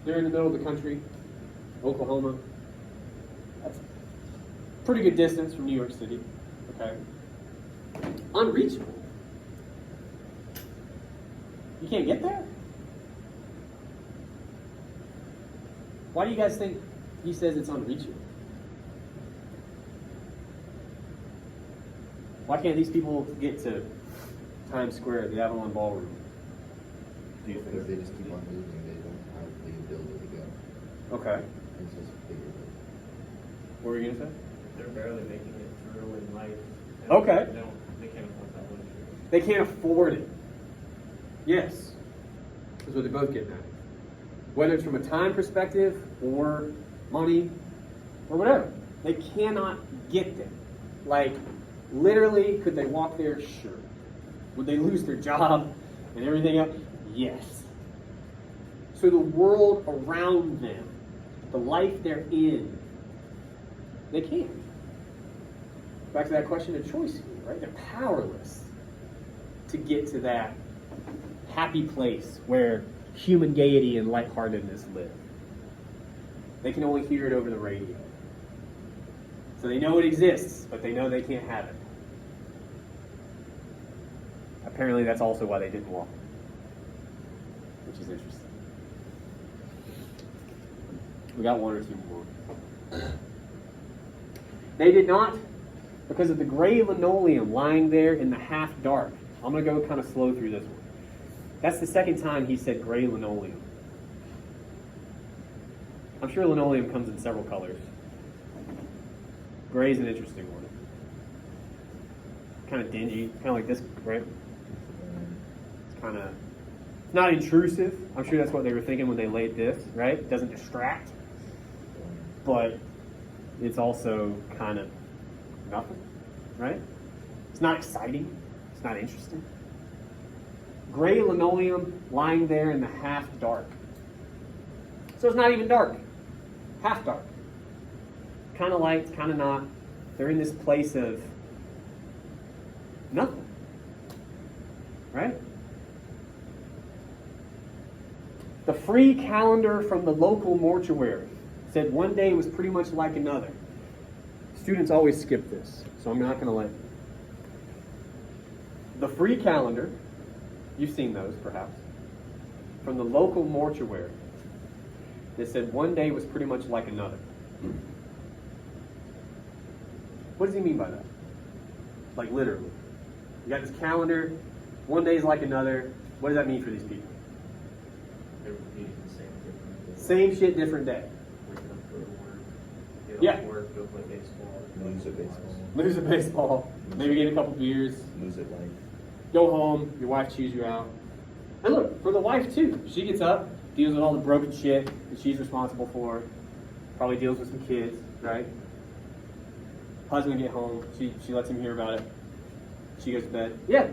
They're in the middle of the country, Oklahoma. That's a pretty good distance from New York City. Okay. Unreachable. You can't get there? Why do you guys think he says it's unreachable? Why can't these people get to Times Square, the Avalon Ballroom? Do you Because they think? just keep on moving, they don't have the ability to go. Okay. It's just bigger. What were you gonna say? They're barely making it through in life. and Okay. They can't afford that luxury. They can't afford it. Yes. That's what they're both getting at. Whether it's from a time perspective or money or whatever. They cannot get there. Like, literally, could they walk there? Sure. Would they lose their job and everything else? Yes. So the world around them, the life they're in, they can't. Back to that question of choice, right? They're powerless to get to that happy place where human gaiety and lightheartedness live. They can only hear it over the radio. So they know it exists, but they know they can't have it. Apparently that's also why they didn't walk, which is interesting. We got one or two more. They did not, because of the gray linoleum lying there in the half dark. I'm going to go kind of slow through this one. That's the second time he said gray linoleum. I'm sure linoleum comes in several colors. Gray is an interesting one. Kind of dingy, kind of like this, right? It's kind of, it's not intrusive. I'm sure that's what they were thinking when they laid this, right? It doesn't distract, but it's also kind of nothing, right? It's not exciting. It's not interesting. Gray linoleum lying there in the half dark. So it's not even dark. Half dark. Kind of light, kind of not. They're in this place of nothing. Right? The free calendar from the local mortuary said one day was pretty much like another. Students always skip this, so I'm not going to let you. The free calendar, you've seen those perhaps, from the local mortuary. They said one day was pretty much like another. What does he mean by that? Like literally. You got this calendar, one day is like another. What does that mean for these people? They're repeating the same different. Same shit, different day. Waking up, go to work, get Yeah. off work, go play baseball. Lose at baseball. Lose a baseball, maybe get a couple beers, Lose at life. go home, your wife chews you out. And look, for the wife too. She gets up, deals with all the broken shit that she's responsible for, probably deals with some kids, right? Husband get home, she lets him hear about it. She goes to bed. Yeah.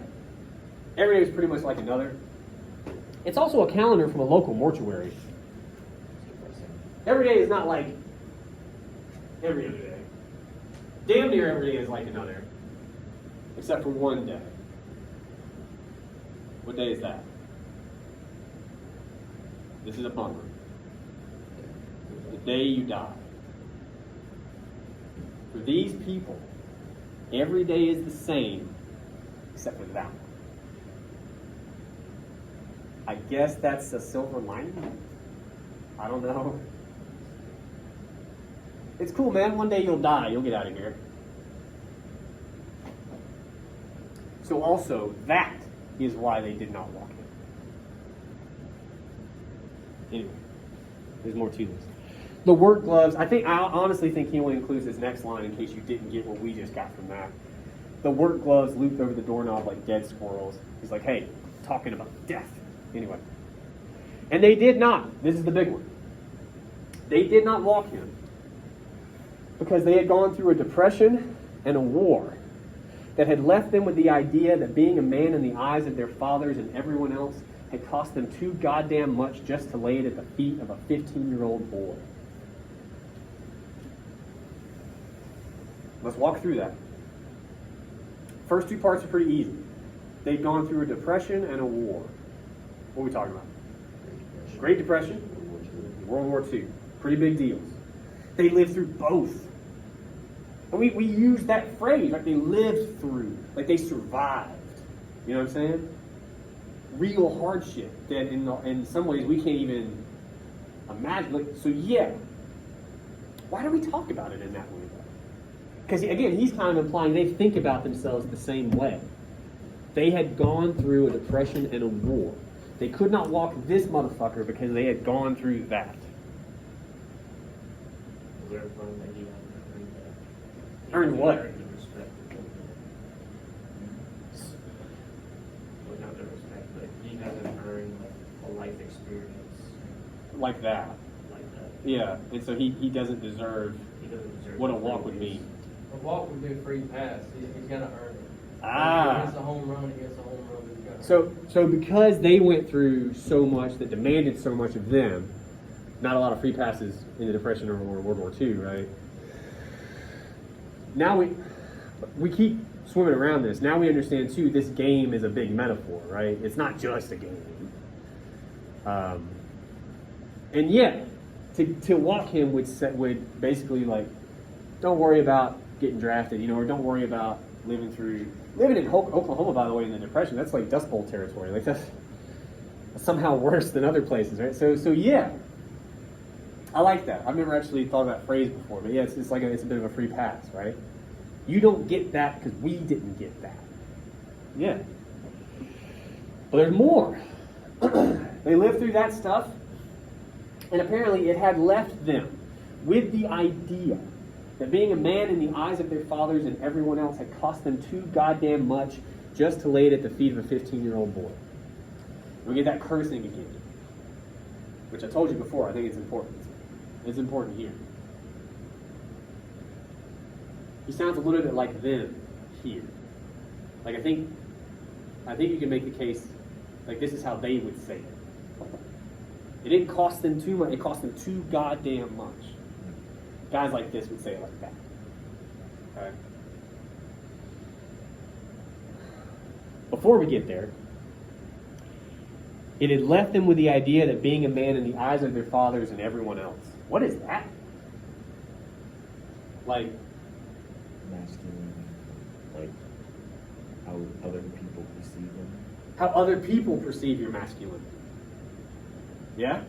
Every day is pretty much like another. It's also a calendar from a local mortuary. It's depressing. Every day is not like every other day. Damn near every day is like another. Except for one day. What day is that? This is a bummer. The day you die. For these people, every day is the same except for that one. I guess that's a silver lining. I don't know. It's cool, man. One day you'll die. You'll get out of here. So also, that is why they did not walk in. Anyway, there's more to this. The work gloves, I honestly think he only includes this next line in case you didn't get what we just got from that. The work gloves looped over the doorknob like dead squirrels. He's like, hey, talking about death. Anyway. And they did not. This is the big one. They did not walk him because they had gone through a depression and a war that had left them with the idea that being a man in the eyes of their fathers and everyone else had cost them too goddamn much just to lay it at the feet of a 15-year-old boy. Let's walk through that. First two parts are pretty easy. They'd gone through a depression and a war. What are we talking about? Great Depression, World War II. Pretty big deals. They lived through both. And we use that phrase, like they lived through, like they survived. You know what I'm saying? Real hardship that in some ways we can't even imagine. Like, so yeah, why do we talk about it in that way though? Because again, he's kind of implying they think about themselves the same way. They had gone through a depression and a war. They could not walk this motherfucker because they had gone through that. Was there a point that he earned that? Earned what? Earned the respect of the well, not the respect, but he hasn't earned like a life experience Like that. like that. Yeah, and so he doesn't deserve He doesn't deserve what a the walk would privilege. mean. A walk would be a free pass. He's gonna earn it. Ah. He gets a home run. He gets a home run. He's gonna So because they went through so much that demanded so much of them, not a lot of free passes in the Depression or World War II, right? Now we keep swimming around this. Now we understand too. This game is a big metaphor, right? It's not just a game. And yet, to walk him would basically like, don't worry about getting drafted, or don't worry about living in Oklahoma, by the way, in the Depression. That's like Dust Bowl territory. Like that's somehow worse than other places, right? So yeah, I like that. I've never actually thought of that phrase before, but yeah, it's like it's a bit of a free pass, right? You don't get that because we didn't get that. Yeah. But there's more. They lived through that stuff. And apparently it had left them with the idea that being a man in the eyes of their fathers and everyone else had cost them too goddamn much just to lay it at the feet of a 15-year-old boy. We get that cursing again, which I told you before. I think it's important. It's important here. He sounds a little bit like them here. Like I think you can make the case like this is how they would say it. It didn't cost them too much. It cost them too goddamn much. Guys like this would say it like that. Okay. Before we get there, it had left them with the idea that being a man in the eyes of their fathers and everyone else. What is that? Like, Masculine, like how other people perceive them. how other people perceive your masculinity. Yeah?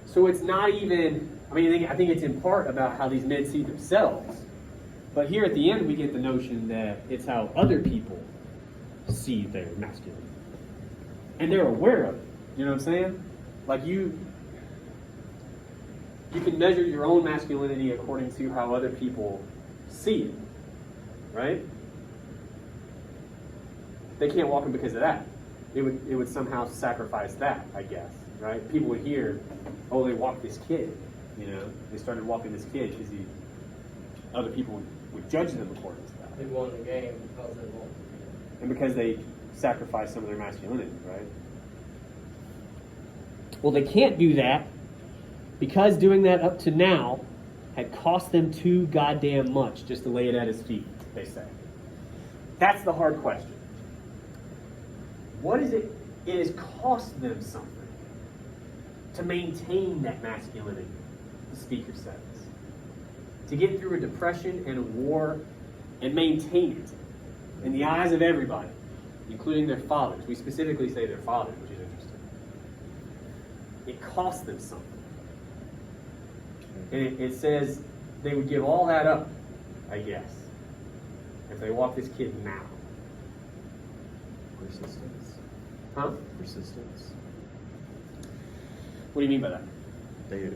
So it's not even, I think it's in part about how these men see themselves. But here at the end, we get the notion that it's how other people see their masculinity. And they're aware of it. You know what I'm saying? Like you can measure your own masculinity according to how other people see it. Right? They can't walk him because of that. It would somehow sacrifice that, I guess. Right? People would hear, oh, they walked this kid. You know, they started walking this kid because other people would judge them according to that. They won the game because they won. And because they sacrificed some of their masculinity, right? Well, they can't do that because doing that up to now had cost them too goddamn much just to lay it at his feet, they say. That's the hard question. What is it? It has cost them something to maintain that masculinity, the speaker says. To get through a depression and a war and maintain it in the eyes of everybody, including their fathers. We specifically say their fathers, which is interesting. It cost them something. And it says they would give all that up, I guess, if they walk this kid now. Persistence. Huh? Persistence. What do you mean by that? They,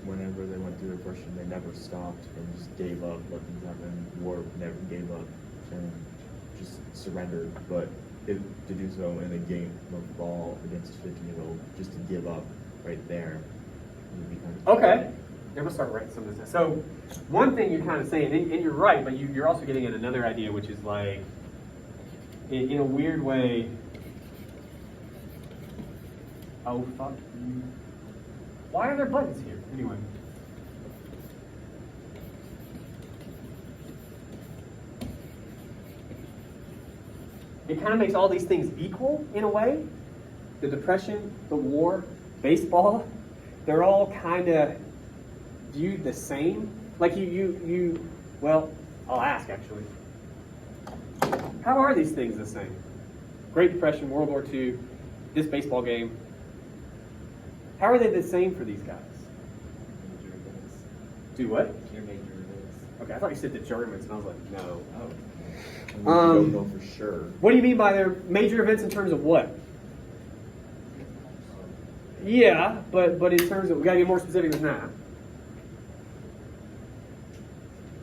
whenever they went through depression, they never stopped and just gave up, let things happen. War never gave up and just surrendered. But to do so in a game of ball against a 15-year-old, just to give up right there, would be kind of Okay. I'm going to start writing some of this. So, one thing you're kind of saying, and you're right, but you're also getting at another idea, which is like, in a weird way, oh, fuck you. Why are there buttons here? Anyway. It kind of makes all these things equal in a way. The depression, the war, baseball, they're all kind of viewed the same. Like well, I'll ask actually. How are these things the same? Great Depression, World War II, this baseball game. How are they the same for these guys? Major events. Do what? Your major events. Okay, I thought you said the Germans, and I was like, no. Oh. we don't know for sure. What do you mean by their major events in terms of what? Yeah, but in terms of, we gotta get more specific than that.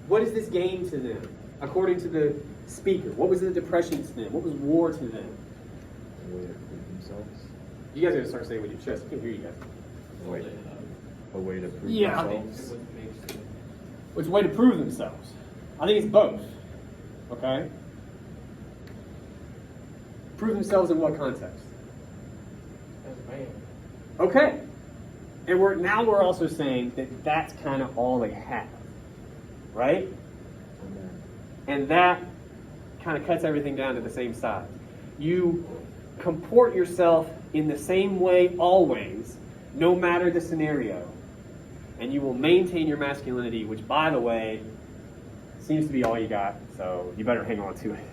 What is this game to them? According to the speaker, what was the depression to them? What was war to them? A way to prove themselves. You guys gotta start saying with your chest. I can't hear you guys. A way to prove Yeah. themselves. It's a way to prove themselves. I think it's both. Okay? Prove themselves in what context? As a man. Okay. And we're also saying that that's kind of all they have. Right? And that kind of cuts everything down to the same size. You comport yourself in the same way always, no matter the scenario. And you will maintain your masculinity, which, by the way, seems to be all you got, so you better hang on to it.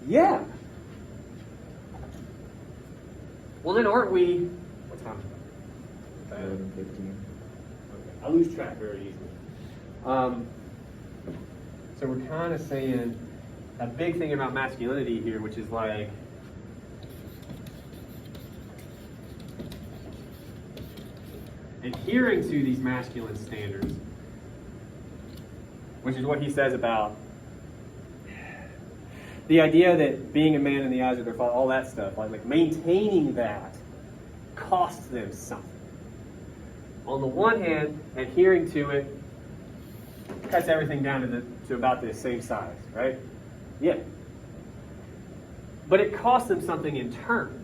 Yeah. Well, then aren't we... What time is it? 11:15. I lose track very easily. So we're kind of saying a big thing about masculinity here, which is like adhering to these masculine standards, which is what he says about the idea that being a man in the eyes of their father, all that stuff, like maintaining that costs them something. On the one hand, adhering to it cuts everything down to about the same size, right? Yeah. But it costs them something in turn.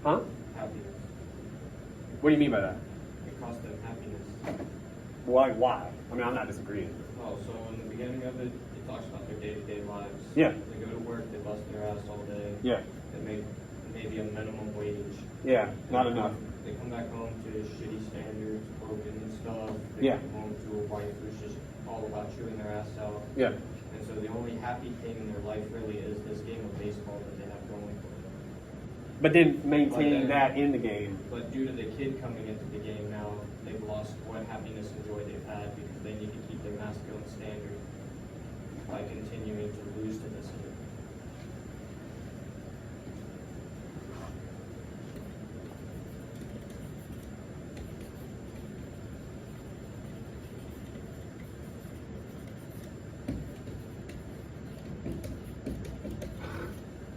Huh? Happiness. What do you mean by that? It costs them happiness. Why? I mean, I'm not disagreeing. Oh, so in the beginning of it, it talks about their day-to-day lives. Yeah. They go to work, they bust their ass all day. Yeah. They make maybe a minimum wage. Yeah, not enough. They come back home to shitty standards, broken stuff. They Yeah. come home to a wife who's just all about chewing their ass out. Yeah. And so the only happy thing in their life really is this game of baseball that they have going for them. But then maintaining But then- that in the game. But due to the kid coming into the game now, they've lost what happiness and joy they've had because they need to keep their masculine standard by continuing to lose to this kid.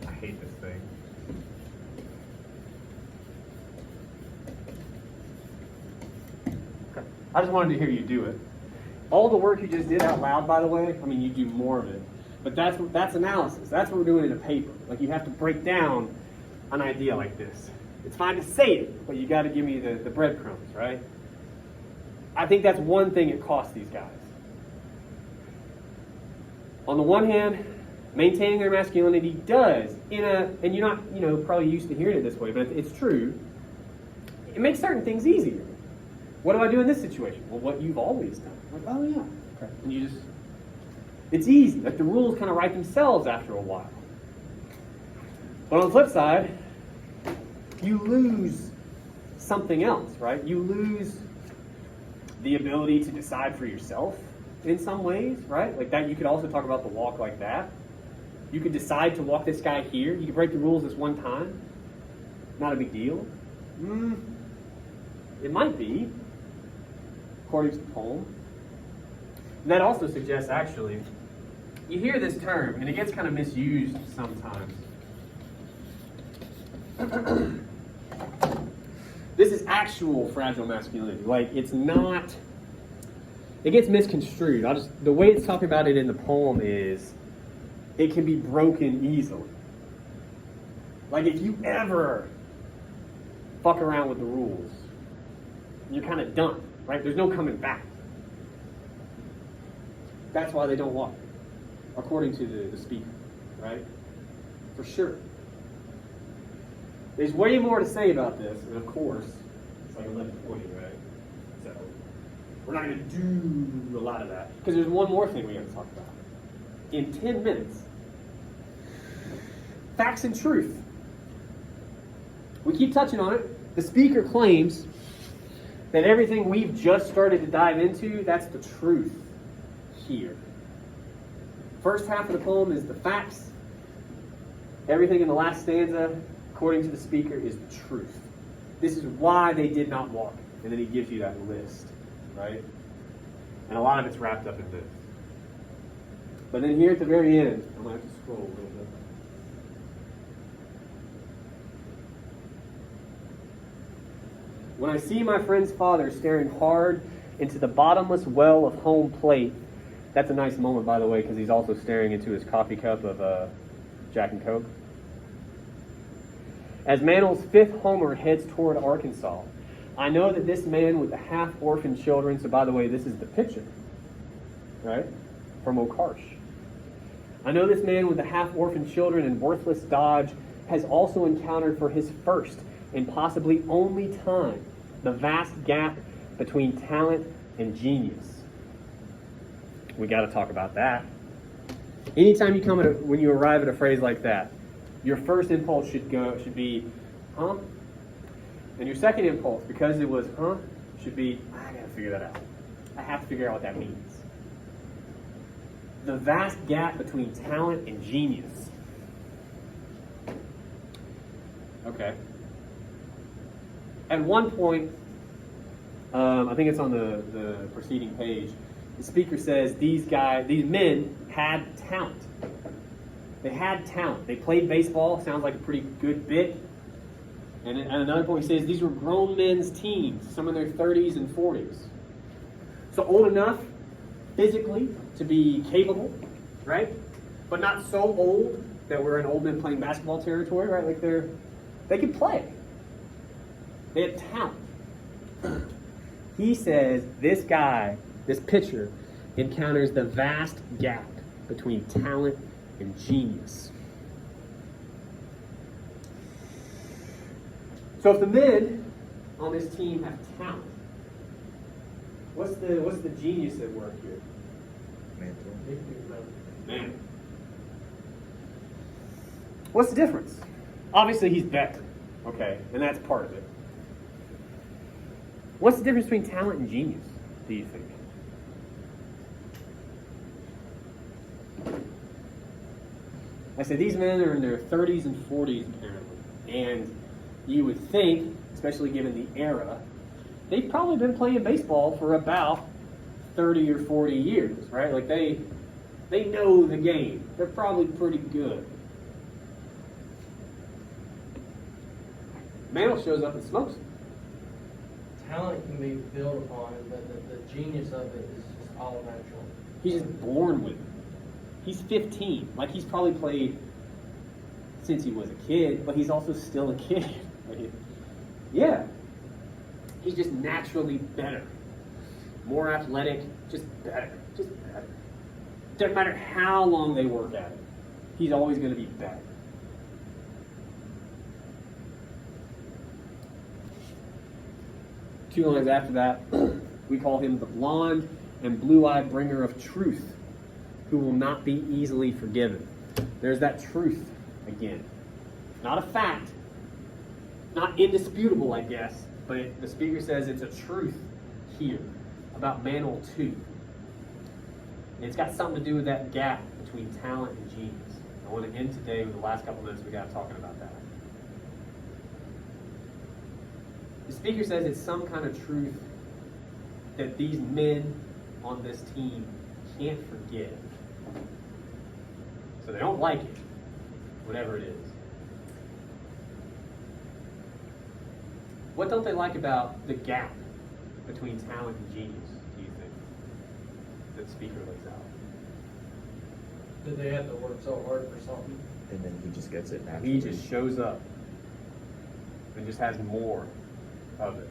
I hate this thing. Okay. I just wanted to hear you do it. All the work you just did out loud, by the way, I mean, you do more of it. But that's analysis. That's what we're doing in a paper. Like, you have to break down an idea like this. It's fine to say it, but you got to give me the breadcrumbs, right? I think that's one thing it costs these guys. On the one hand, maintaining their masculinity does, and you're not, probably used to hearing it this way, but it's true. It makes certain things easier. What do I do in this situation? Well, what you've always done. Like, oh yeah, okay. And it's easy. Like, the rules kind of write themselves after a while. But on the flip side, you lose something else, right? You lose the ability to decide for yourself in some ways, right? Like that, you could also talk about the walk like that. You could decide to walk this guy here. You could break the rules this one time. Not a big deal. It might be, according to the poem. And that also suggests, actually, you hear this term, and it gets kind of misused sometimes. This is actual fragile masculinity. Like, it's not, it gets misconstrued. The way it's talking about it in the poem is, it can be broken easily. Like, if you ever fuck around with the rules, you're kind of done, right? There's no coming back. That's why they don't walk, according to the speaker, right? For sure. There's way more to say about this, and of course, it's like 11:20, right? So we're not going to do a lot of that, because there's one more thing we got to talk about. In 10 minutes, facts and truth. We keep touching on it. The speaker claims that everything we've just started to dive into, that's the truth here. First half of the poem is the facts. Everything in the last stanza, according to the speaker, is the truth. This is why they did not walk. And then he gives you that list, right? And a lot of it's wrapped up in this. But then here at the very end, I'm going to have to scroll a little bit. When I see my friend's father staring hard into the bottomless well of home plate, that's a nice moment, by the way, because he's also staring into his coffee cup of Jack and Coke. As Mantl's fifth homer heads toward Arkansas, I know that this man with the half-orphaned children, so by the way, this is the pitcher, right, from Okarsh. I know this man with the half-orphaned children and worthless Dodge has also encountered for his first and possibly only time the vast gap between talent and genius. We got to talk about that. Anytime you when you arrive at a phrase like that, your first impulse should be, huh? And your second impulse, because it was, huh, should be, I got to figure that out. I have to figure out what that means. The vast gap between talent and genius. Okay. At one point, I think it's on the preceding page, the speaker says these men had talent. They had talent. They played baseball, sounds like a pretty good bit. And at another point he says these were grown men's teams, some in their 30s and 40s. So old enough physically to be capable, right? But not so old that we're in old men playing basketball territory, right? Like they could play. They had talent. He says this guy, this pitcher, encounters the vast gap between talent and genius. So if the men on this team have talent, what's the genius at work here? Mantle. Man. What's the difference? Obviously he's better, okay, and that's part of it. What's the difference between talent and genius, do you think? I said these men are in their 30s and 40s apparently, and you would think, especially given the era, they've probably been playing baseball for about 30 or 40 years, right? Like they know the game. They're probably pretty good. Mantle shows up and smokes it. Talent can be built upon, but the genius of it is just all natural. He's just born with it. He's 15. Like he's probably played since he was a kid, but he's also still a kid. Like, yeah. He's just naturally better. More athletic, just better. Just better. Doesn't matter how long they work at it. He's always going to be better. Two lines after that, we call him the blonde and blue-eyed bringer of truth, who will not be easily forgiven. There's that truth again. Not a fact, not indisputable, I guess, but the speaker says it's a truth here about Mantle 2. And it's got something to do with that gap between talent and genius. I want to end today with the last couple minutes we got talking about that. The speaker says it's some kind of truth that these men on this team can't forgive. So they don't like it, whatever it is. What don't they like about the gap between talent and genius, do you think, that the speaker lays out? Did they have to work so hard for something? And then he just gets it naturally. He just shows up and just has more of it.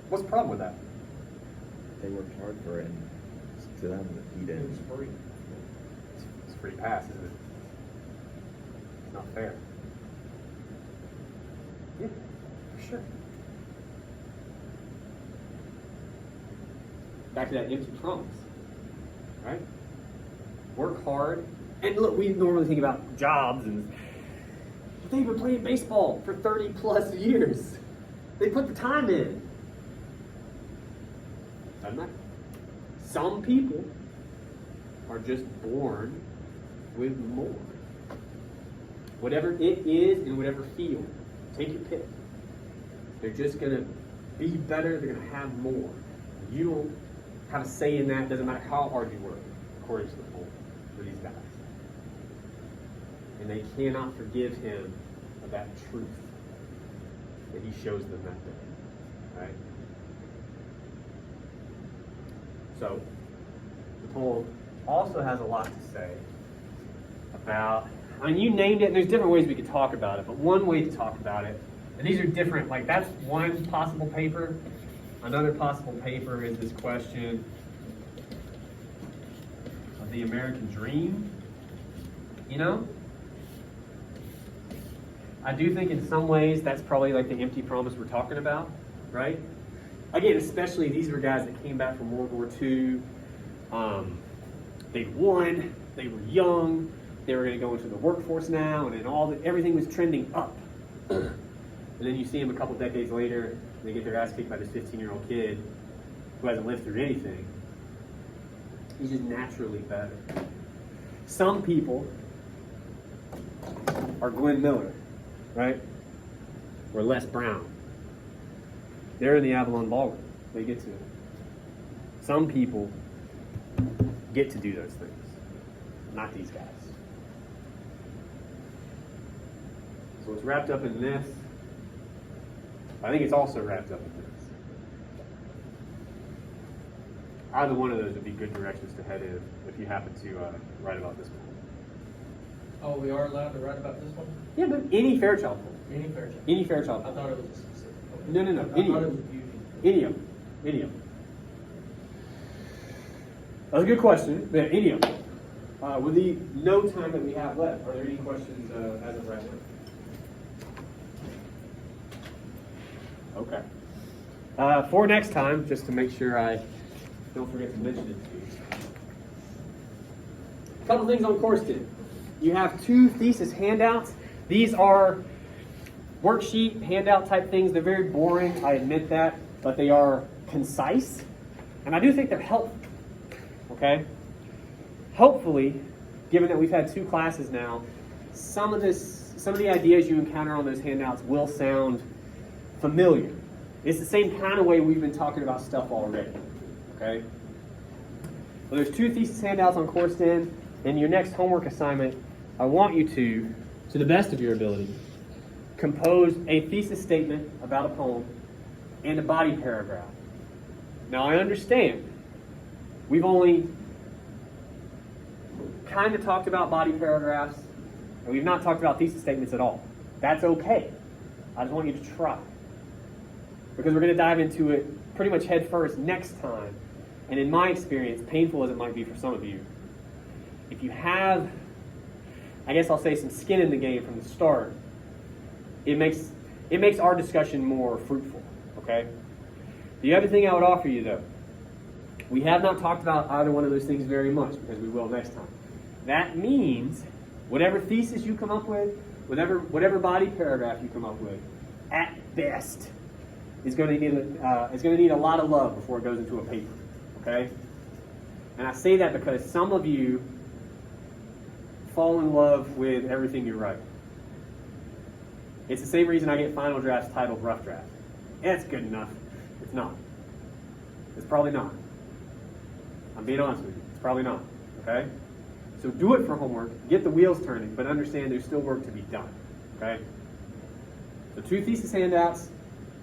What's the problem with that? They worked hard for it, and to them, he It didn't. was free. It's a free pass, isn't it? It's not fair. Yeah, for sure. Back to that empty promise, right? Work hard. And look, we normally think about jobs, and they've been playing baseball for 30 plus years. They put the time in. Doesn't matter. Some people are just born with more. Whatever it is in whatever field, take your pick. They're just going to be better, they're going to have more. You don't have a say in that, doesn't matter how hard you work, according to the poll for these guys. And they cannot forgive him of that truth that he shows them that day. Right? So, the poem also has a lot to say about, I mean, you named it, and there's different ways we could talk about it, but one way to talk about it, and these are different, like that's one possible paper. Another possible paper is this question of the American dream. You know? I do think in some ways that's probably like the empty promise we're talking about, right? Again, especially these were guys that came back from World War II. They won, they were young, they were going to go into the workforce now, and then everything was trending up. And then you see them a couple decades later, they get their ass kicked by this 15-year-old kid who hasn't lived through anything. He's just naturally better. Some people are Glenn Miller, right? Or Les Brown. They're in the Avalon Ballroom. They get to it. Some people get to do those things, not these guys. So it's wrapped up in this. I think it's also wrapped up in this. Either one of those would be good directions to head in if you happen to write about this one. Oh, we are allowed to write about this one? Yeah, but any Fairchild poll. Any Fairchild? Any Fairchild I poll. thought it was a specific. Okay. No, no, no, I any thought of it was them. beauty. Any of them. Any of them. That's a good question. But any of them. With the no time that we have left, are there any questions as of right now? Okay. For next time, just to make sure I don't forget to mention it to you. A couple things on course 10. You have 2 thesis handouts. These are worksheet, handout type things. They're very boring, I admit that, but they are concise, and I do think they're helpful. Okay? Hopefully, given that we've had 2 classes now, some of the ideas you encounter on those handouts will sound familiar. It's the same kind of way we've been talking about stuff already. Okay? Well, there's 2 thesis handouts on course 10. In your next homework assignment, I want you to the best of your ability, compose a thesis statement about a poem and a body paragraph. Now, I understand we've only kind of talked about body paragraphs, and we've not talked about thesis statements at all. That's okay. I just want you to try. Because we're going to dive into it pretty much head first next time. And in my experience, painful as it might be for some of you, if you have, I guess I'll say, some skin in the game from the start, it makes our discussion more fruitful, okay? The other thing I would offer you, though, we have not talked about either one of those things very much, because we will next time. That means whatever thesis you come up with, whatever body paragraph you come up with, at best, is going to need a lot of love before it goes into a paper, okay? And I say that because some of you fall in love with everything you write. It's the same reason I get final drafts titled rough draft. Yeah, it's good enough. It's not. It's probably not. I'm being honest with you. It's probably not. Okay? So do it for homework. Get the wheels turning, but understand there's still work to be done. Okay? So 2 thesis handouts,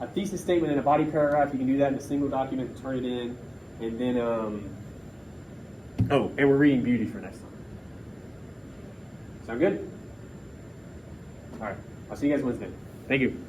a thesis statement, and a body paragraph. You can do that in a single document and turn it in. And then, and we're reading beauty for next time. Sound good? All right. I'll see you guys Wednesday. Thank you.